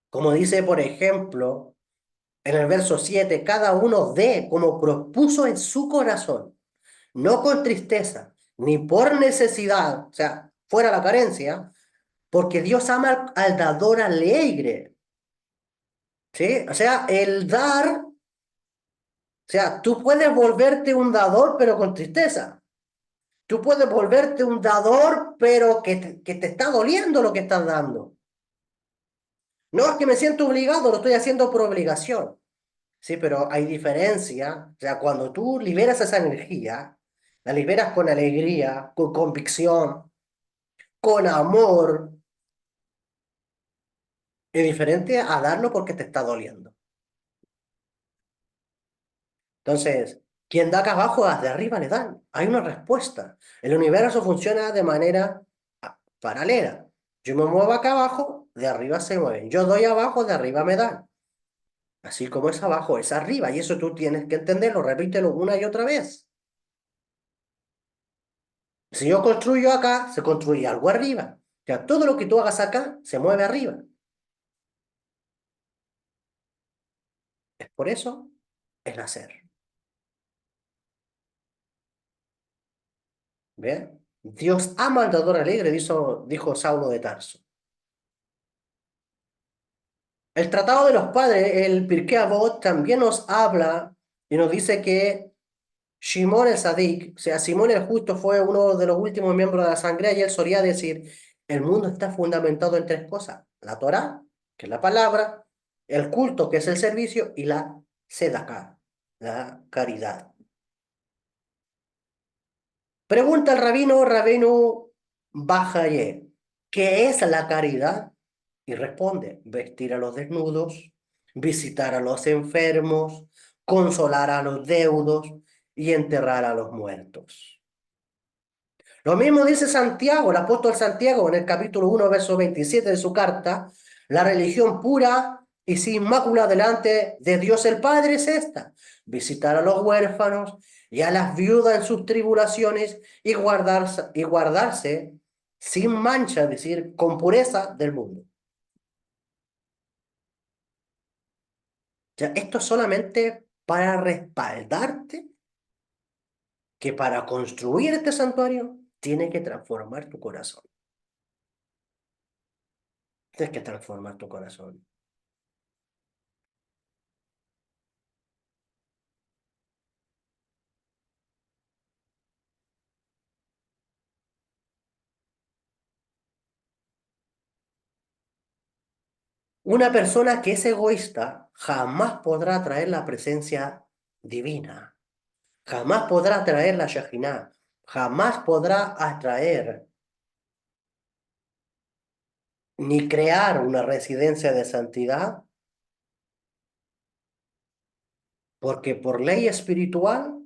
Como dice, por ejemplo, en el verso 7, cada uno dé como propuso en su corazón, no con tristeza, ni por necesidad, o sea, fuera la carencia, porque Dios ama al dador alegre. ¿Sí? O sea, el dar, o sea, tú puedes volverte un dador, pero con tristeza. Tú puedes volverte un dador, pero que te está doliendo lo que estás dando. No es que me siento obligado, lo estoy haciendo por obligación. Sí, pero hay diferencia. O sea, cuando tú liberas esa energía, la liberas con alegría, con convicción, con amor, es diferente a darlo porque te está doliendo. Entonces, quien da acá abajo, de arriba le dan. Hay una respuesta. El universo funciona de manera paralela. Yo me muevo acá abajo, de arriba se mueven. Yo doy abajo, de arriba me dan. Así como es abajo, es arriba. Y eso tú tienes que entenderlo. Repítelo una y otra vez. Si yo construyo acá, se construye algo arriba. O sea, todo lo que tú hagas acá se mueve arriba. Es por eso el hacer. ¿Ve? Dios ama al dador alegre, dijo Saulo de Tarso. El Tratado de los Padres, el Pirkei Avot, también nos habla y nos dice que Shimon el Sadik, o sea, Simón el Justo fue uno de los últimos miembros de la Asamblea y él solía decir, el mundo está fundamentado en tres cosas, la Torá, que es la palabra, el culto, que es el servicio, y la sedaká, la caridad. Pregunta el rabino Bajaye, ¿qué es la caridad? Y responde, vestir a los desnudos, visitar a los enfermos, consolar a los deudos y enterrar a los muertos. Lo mismo dice Santiago, el apóstol Santiago, en el capítulo 1, verso 27 de su carta, la religión pura y sin mácula delante de Dios el Padre es esta, visitar a los huérfanos y a las viudas en sus tribulaciones y guardarse sin mancha, es decir, con pureza del mundo. O sea, esto es solamente para respaldarte que para construir este santuario tienes que transformar tu corazón. Tienes que transformar tu corazón. Una persona que es egoísta jamás podrá atraer la presencia divina, jamás podrá atraer la Shejinah, jamás podrá atraer ni crear una residencia de santidad, porque por ley espiritual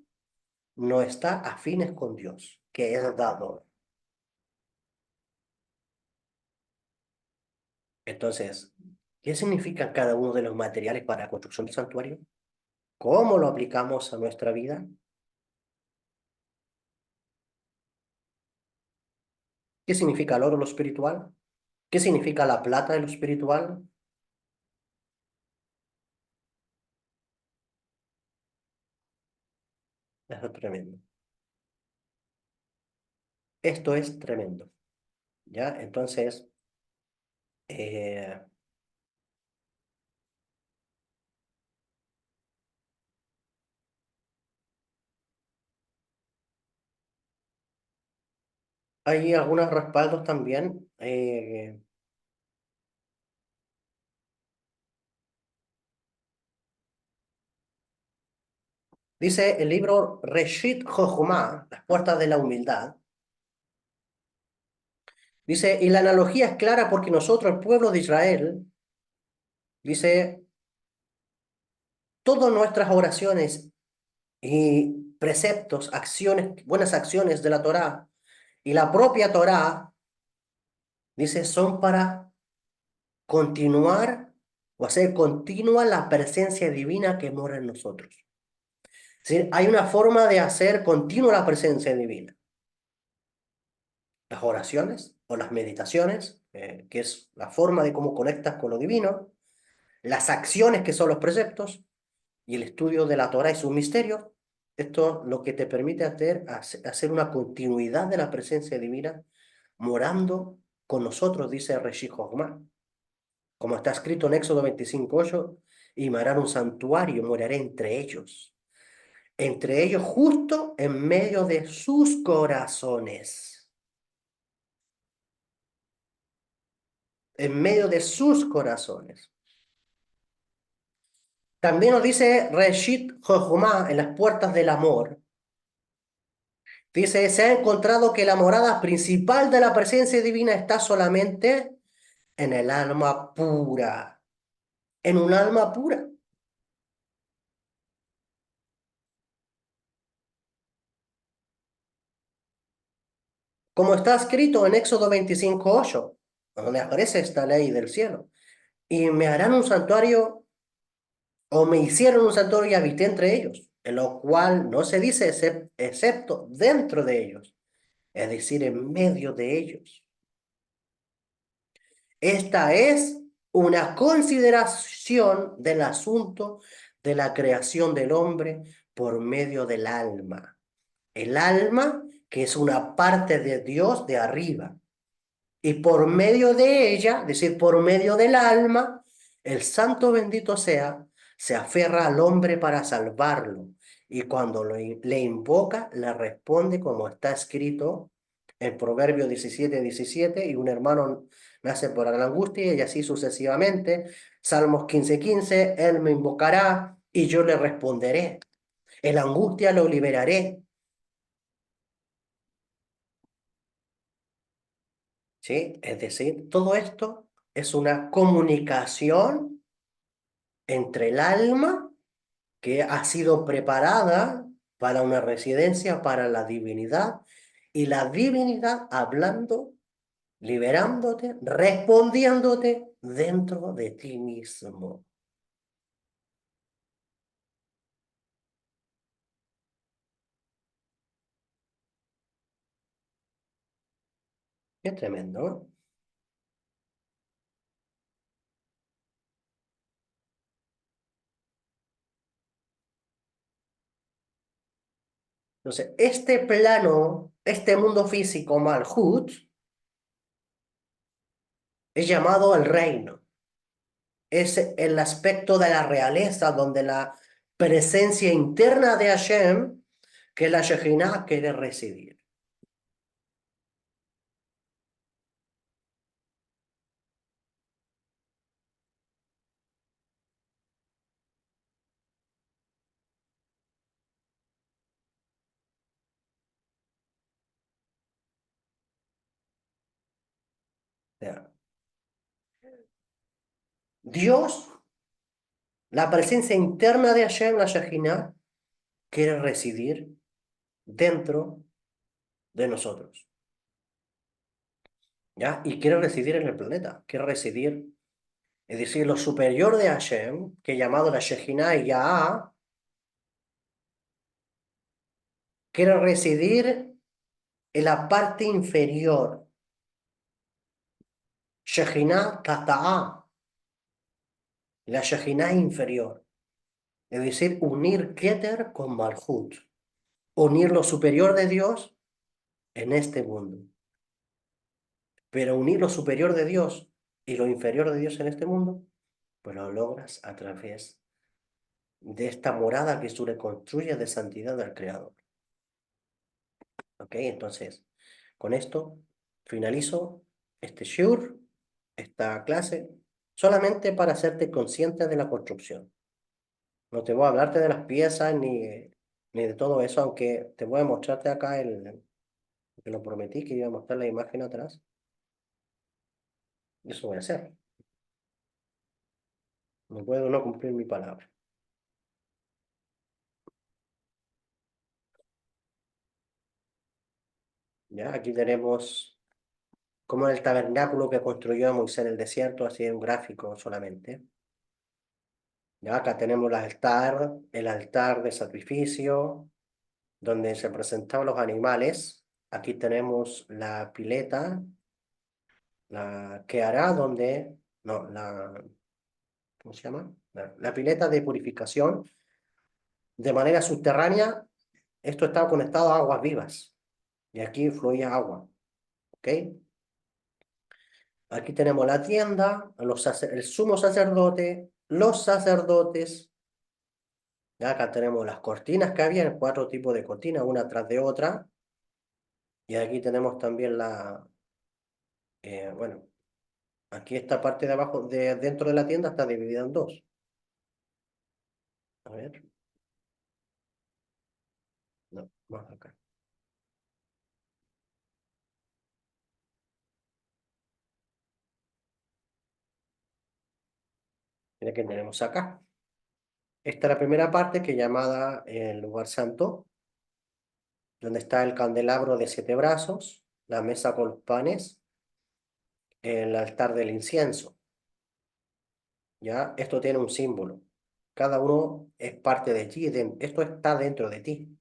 no está afines con Dios, que es dador. Entonces, ¿qué significan cada uno de los materiales para la construcción del santuario? ¿Cómo lo aplicamos a nuestra vida? ¿Qué significa el oro lo espiritual? ¿Qué significa la plata de lo espiritual? Es tremendo. Esto es tremendo, ¿ya? Entonces, eh, hay algunos respaldos también. Dice el libro Reshit Jochumá, Las puertas de la humildad. Dice, y la analogía es clara porque nosotros, el pueblo de Israel, dice, todas nuestras oraciones y preceptos, acciones, buenas acciones de la Torá y la propia Torá, dice, son para continuar o hacer continua la presencia divina que mora en nosotros. Es decir, hay una forma de hacer continua la presencia divina. Las oraciones o las meditaciones, que es la forma de cómo conectas con lo divino, las acciones que son los preceptos y el estudio de la Torah y sus misterios. Esto lo que te permite hacer una continuidad de la presencia divina morando con nosotros, dice Reshi Jochma. Como está escrito en Éxodo 25:8, y me harán un santuario, moraré entre ellos justo en medio de sus corazones, en medio de sus corazones. También nos dice Reshit Jochma en las puertas del amor. Dice, se ha encontrado que la morada principal de la presencia divina está solamente en el alma pura, en un alma pura. Como está escrito en Éxodo 25:8, donde aparece esta ley del cielo. Y me harán un santuario, o me hicieron un santuario y habité entre ellos, en lo cual no se dice excepto dentro de ellos, es decir, en medio de ellos. Esta es una consideración del asunto de la creación del hombre por medio del alma. El alma, que es una parte de Dios de arriba. Y por medio de ella, es decir, por medio del alma, el santo bendito sea, se aferra al hombre para salvarlo. Y cuando le invoca, le responde como está escrito en Proverbios 17:17, y un hermano nace por la angustia y así sucesivamente. Salmos 15:15, él me invocará y yo le responderé. En la angustia lo liberaré. ¿Sí? Es decir, todo esto es una comunicación entre el alma que ha sido preparada para una residencia para la divinidad y la divinidad hablando, liberándote, respondiéndote dentro de ti mismo. Qué tremendo, ¿no? Entonces, este plano, este mundo físico, Malhut, es llamado el reino. Es el aspecto de la realeza donde la presencia interna de Hashem, que la Shekhinah quiere residir. O sea, Dios, la presencia interna de Hashem, la Shekhinah, quiere residir dentro de nosotros, ¿ya? Y quiere residir en el planeta, quiere residir, es decir, lo superior de Hashem, que es llamado la Shekhinah y Yah, quiere residir en la parte inferior, Shekhinah Tata'ah, la Shekhinah inferior. Es decir, unir Keter con Malhut, unir lo superior de Dios en este mundo. Pero unir lo superior de Dios y lo inferior de Dios en este mundo, pues lo logras a través de esta morada que tú le construyes de santidad al Creador. ¿Ok? Entonces, con esto finalizo este shiur, esta clase, solamente para hacerte consciente de la construcción. No te voy a hablarte de las piezas ni de todo eso, aunque te voy a mostrarte acá que lo prometí, que iba a mostrar la imagen atrás. Y eso voy a hacer. No puedo no cumplir mi palabra. Ya, aquí tenemos como el tabernáculo que construyó Moisés en el desierto, así en un gráfico solamente. Ya, acá tenemos el altar de sacrificio, donde se presentaban los animales. Aquí tenemos la pileta, la que hará donde, no, ¿cómo se llama? La pileta de purificación. De manera subterránea, esto estaba conectado a aguas vivas. Y aquí fluía agua. ¿Ok? Aquí tenemos la tienda, el sumo sacerdote, los sacerdotes. Ya acá tenemos las cortinas que había, 4 tipos de cortinas, una tras de otra. Y aquí tenemos también bueno, aquí esta parte de abajo, dentro de la tienda, está dividida en dos. A ver, no, más acá. Mira que tenemos acá. Esta es la primera parte que es llamada el lugar santo, donde está el candelabro de 7 brazos, la mesa con los panes, el altar del incienso. ¿Ya? Esto tiene un símbolo. Cada uno es parte de ti, esto está dentro de ti.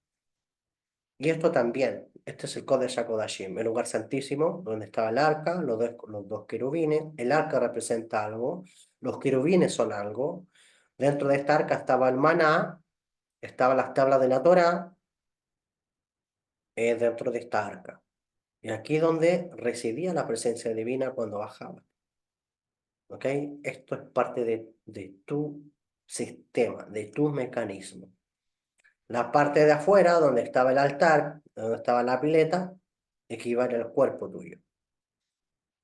Y esto también, este es el Kodesh HaKodashim, el lugar santísimo, donde estaba el arca, los dos querubines. El arca representa algo, los querubines son algo. Dentro de esta arca estaba el maná, estaban las tablas de la Torá, dentro de esta arca. Y aquí es donde residía la presencia divina cuando bajaba. ¿Ok? Esto es parte de tu sistema, de tu mecanismo. La parte de afuera, donde estaba el altar, donde estaba la pileta, equivale al cuerpo tuyo.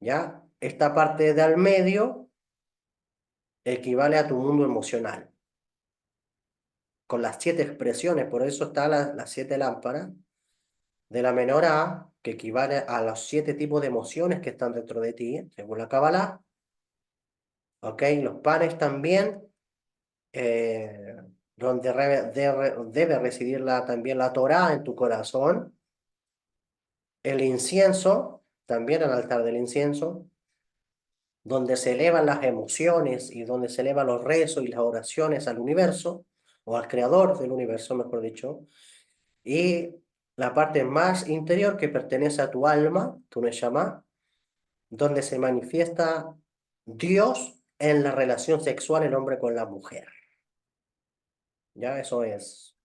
¿Ya? Esta parte de al medio equivale a tu mundo emocional. Con las 7 expresiones, por eso están las 7 lámparas de la menorá, que equivale a los 7 tipos de emociones que están dentro de ti, según la Kabbalah. ¿Ok? Los panes también, eh, donde debe residir también la Torá en tu corazón. El incienso, también el altar del incienso, donde se elevan las emociones y donde se elevan los rezos y las oraciones al universo, o al creador del universo, mejor dicho, y la parte más interior que pertenece a tu alma, tu Neshama, donde se manifiesta Dios en la relación sexual el hombre con la mujer. Ya eso es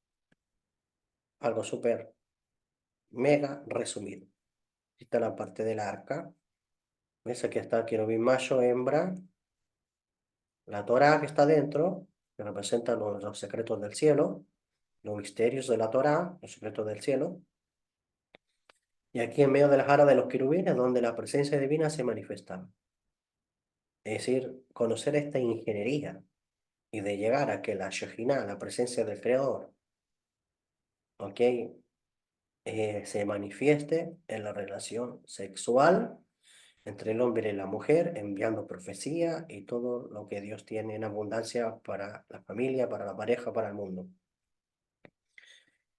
algo súper mega resumido. Esta es la parte del arca. ¿Ves? Aquí está el querubín macho, hembra, la Torá que está dentro, que representa los secretos del cielo, los misterios de la Torá, los secretos del cielo. Y aquí en medio de las aras de los querubines, donde la presencia divina se manifestaba. Es decir, conocer esta ingeniería y de llegar a que la Shejinah, la presencia del Creador, ¿ok? Se manifieste en la relación sexual entre el hombre y la mujer, enviando profecía y todo lo que Dios tiene en abundancia para la familia, para la pareja, para el mundo.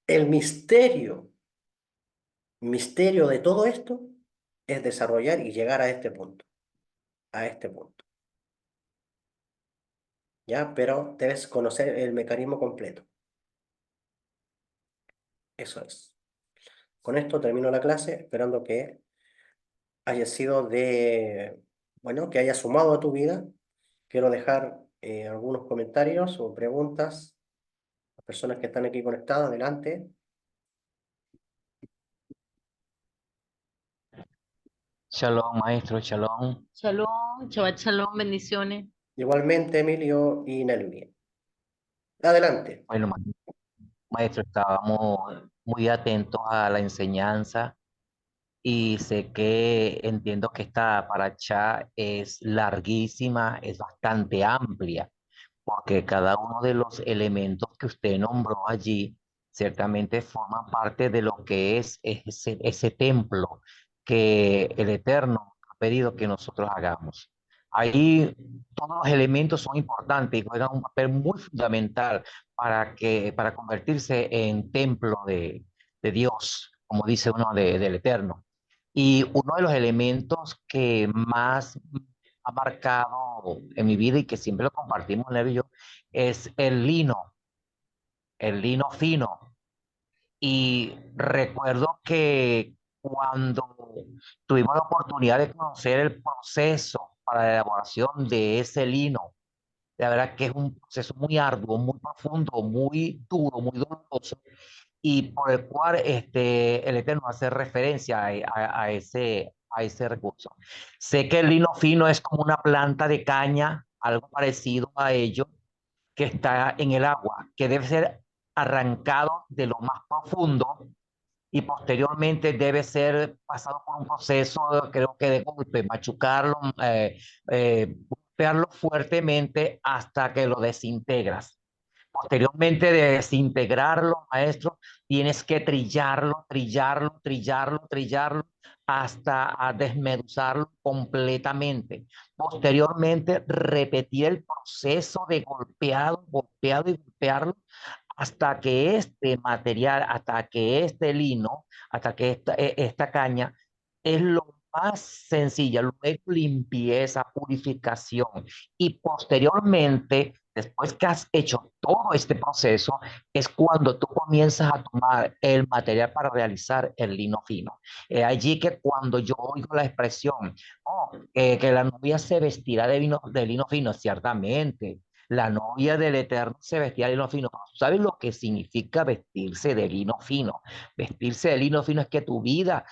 El misterio de todo esto es desarrollar y llegar a este punto, ¿ya? Pero debes conocer el mecanismo completo. Eso es. Con esto termino la clase, esperando que haya sido bueno, que haya sumado a tu vida. Quiero dejar algunos comentarios o preguntas. Las personas que están aquí conectadas, adelante. Shalom, maestro, shalom. Shalom, Shabbat Shalom, bendiciones. Igualmente, Emilio y Nelvi. Adelante. Bueno, maestro, estábamos muy atentos a la enseñanza y sé que entiendo que esta paracha es larguísima, es bastante amplia, porque cada uno de los elementos que usted nombró allí ciertamente forman parte de lo que es ese templo que el Eterno ha pedido que nosotros hagamos. Ahí todos los elementos son importantes y juegan un papel muy fundamental para convertirse en templo de Dios, como dice uno del Eterno. Y uno de los elementos que más ha marcado en mi vida y que siempre lo compartimos, Nero y yo, es el lino fino. Y recuerdo que cuando tuvimos la oportunidad de conocer el proceso para la elaboración de ese lino, la verdad que es un proceso muy arduo, muy profundo, muy duro, muy doloroso, y por el cual el Eterno hace referencia a ese recurso. Sé que el lino fino es como una planta de caña, algo parecido a ello, que está en el agua, que debe ser arrancado de lo más profundo y posteriormente debe ser pasado por un proceso, creo que de golpe, machucarlo, golpearlo fuertemente hasta que lo desintegras. Posteriormente de desintegrarlo, maestro, tienes que trillarlo hasta a desmenuzarlo completamente. Posteriormente, repetir el proceso de golpeado y golpearlo hasta que este material, hasta que este lino, hasta que esta caña es lo más sencilla, luego limpieza, purificación y posteriormente, después que has hecho todo este proceso, es cuando tú comienzas a tomar el material para realizar el lino fino. Allí que cuando yo oigo la expresión, oh, que la novia se vestirá de lino fino, ciertamente, la novia del Eterno se vestía de lino fino. ¿Sabes lo que significa vestirse de lino fino? Vestirse de lino fino es que tu vida,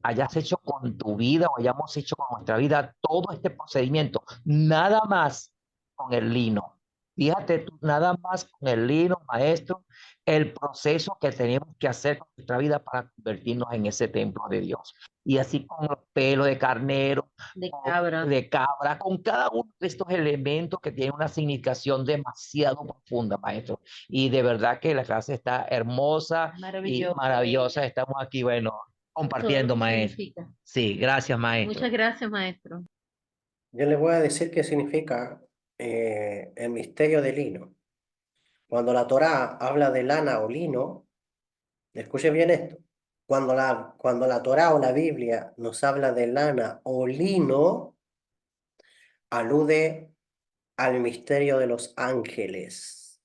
hayas hecho con tu vida o hayamos hecho con nuestra vida todo este procedimiento, nada más con el lino. Fíjate tú, nada más con el lino, maestro, el proceso que tenemos que hacer con nuestra vida para convertirnos en ese templo de Dios. Y así con los pelos de carnero, De cabra. de cabra, con cada uno de estos elementos que tienen una significación demasiado profunda, maestro. Y de verdad que la clase está hermosa y Maravilloso. maravillosa. Estamos aquí, bueno, Todo compartiendo, lo que maestro. significa. Sí, gracias, maestro. Muchas gracias, maestro. Yo les voy a decir qué significa el misterio del lino. Cuando la Torá habla de lana o lino, escuchen bien esto. Cuando la Torá o la Biblia nos habla de lana o lino, alude al misterio de los ángeles.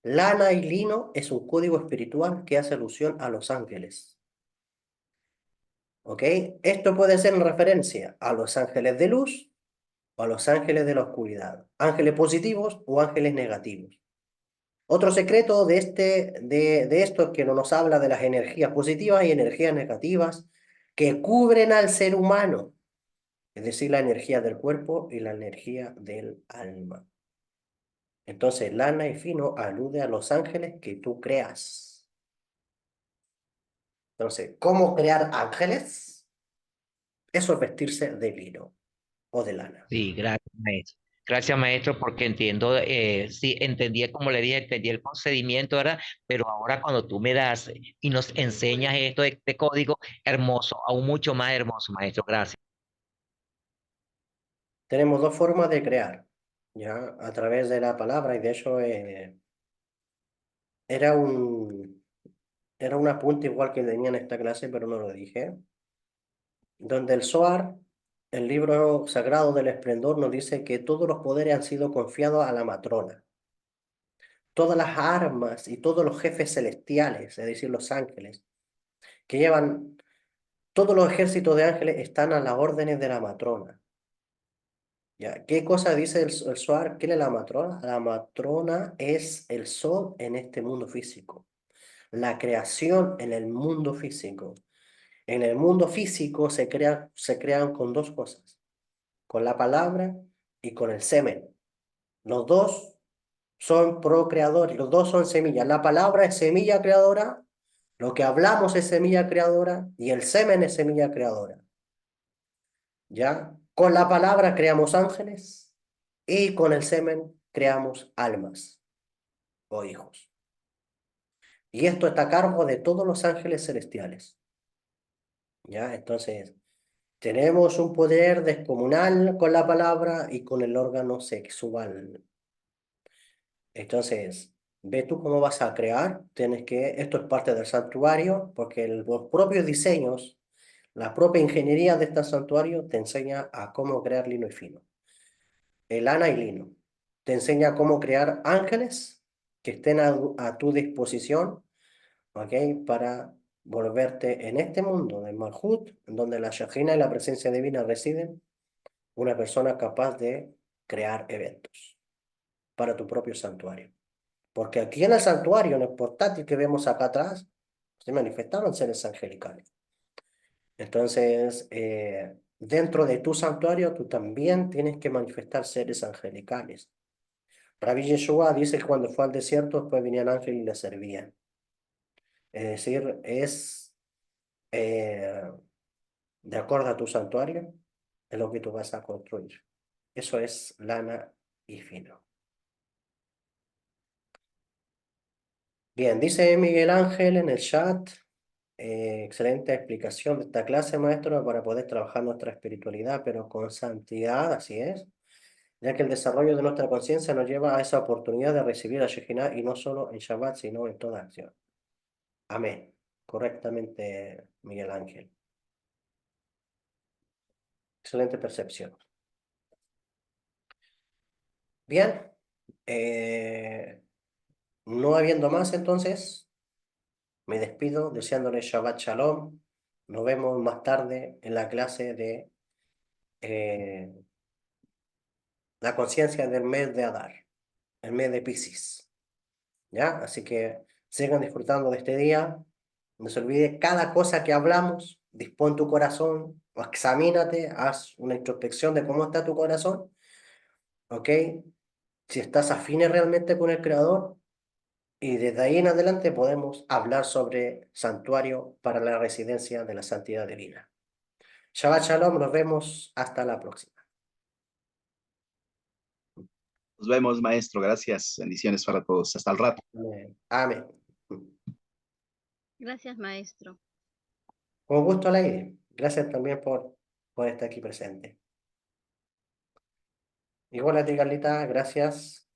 Lana y lino es un código espiritual que hace alusión a los ángeles. ¿Ok? Esto puede ser en referencia a los ángeles de luz o a los ángeles de la oscuridad, ángeles positivos o ángeles negativos. Otro secreto de esto es que no nos habla de las energías positivas y energías negativas que cubren al ser humano, es decir, la energía del cuerpo y la energía del alma. Entonces, lana y fino alude a los ángeles que tú creas. Entonces, ¿cómo crear ángeles? Eso es vestirse de lino o de lana. Sí, gracias, maestro. Gracias, maestro, porque entiendo, sí, entendí, como le dije, entendí el procedimiento, ¿verdad? Pero ahora cuando tú me das y nos enseñas esto de este código, hermoso, aún mucho más hermoso, maestro. Gracias. Tenemos dos formas de crear, ya, a través de la palabra, y de hecho era un, era un apunte igual que tenía en esta clase, pero no lo dije, donde el Zohar, el libro sagrado del esplendor, nos dice que todos los poderes han sido confiados a la matrona. Todas las armas y todos los jefes celestiales, es decir, los ángeles, que llevan todos los ejércitos de ángeles están a las órdenes de la matrona. ¿Ya? ¿Qué cosa dice el Zohar? ¿Quién es la matrona? La matrona es el sol en este mundo físico, la creación en el mundo físico. En el mundo físico se crean con dos cosas, con la palabra y con el semen. Los dos son procreadores, los dos son semillas. La palabra es semilla creadora, lo que hablamos es semilla creadora y el semen es semilla creadora. ¿Ya? Con la palabra creamos ángeles y con el semen creamos almas o hijos. Y esto está a cargo de todos los ángeles celestiales. ¿Ya? Entonces, tenemos un poder descomunal con la palabra y con el órgano sexual. Entonces, ve tú cómo vas a crear. Esto es parte del santuario, porque los propios diseños, la propia ingeniería de este santuario te enseña a cómo crear lino y fino. Lana y lino. Te enseña cómo crear ángeles que estén a tu disposición, ¿ok? Para volverte en este mundo de Malhut, donde la Shekhinah y la presencia divina residen, una persona capaz de crear eventos para tu propio santuario. Porque aquí en el santuario, en el portátil que vemos acá atrás, se manifestaron seres angelicales. Entonces, dentro de tu santuario, tú también tienes que manifestar seres angelicales. Rabbi Yeshua dice que cuando fue al desierto, después venían ángeles y le servían. Es decir, es de acuerdo a tu santuario, es lo que tú vas a construir. Eso es lana y fino. Bien, dice Miguel Ángel en el chat, excelente explicación de esta clase, maestro, para poder trabajar nuestra espiritualidad, pero con santidad, así es, ya que el desarrollo de nuestra conciencia nos lleva a esa oportunidad de recibir a Shekhinah y no solo en Shabbat, sino en toda acción. Amén. Correctamente, Miguel Ángel. Excelente percepción. Bien, no habiendo más entonces, me despido deseándole Shabbat Shalom. Nos vemos más tarde en la clase de la conciencia del mes de Adar, el mes de Piscis. ¿Ya? Así que sigan disfrutando de este día. No se olvide cada cosa que hablamos, dispón tu corazón, o examínate, haz una introspección de cómo está tu corazón, ¿ok? Si estás afine realmente con el Creador, y desde ahí en adelante podemos hablar sobre santuario para la residencia de la santidad divina. Shabbat Shalom, nos vemos hasta la próxima. Nos vemos, maestro. Gracias. Bendiciones para todos. Hasta el rato. Amén. Amén. Gracias, maestro. Con gusto, Lady. Gracias también por estar aquí presente. Igual a ti, Carlita, gracias.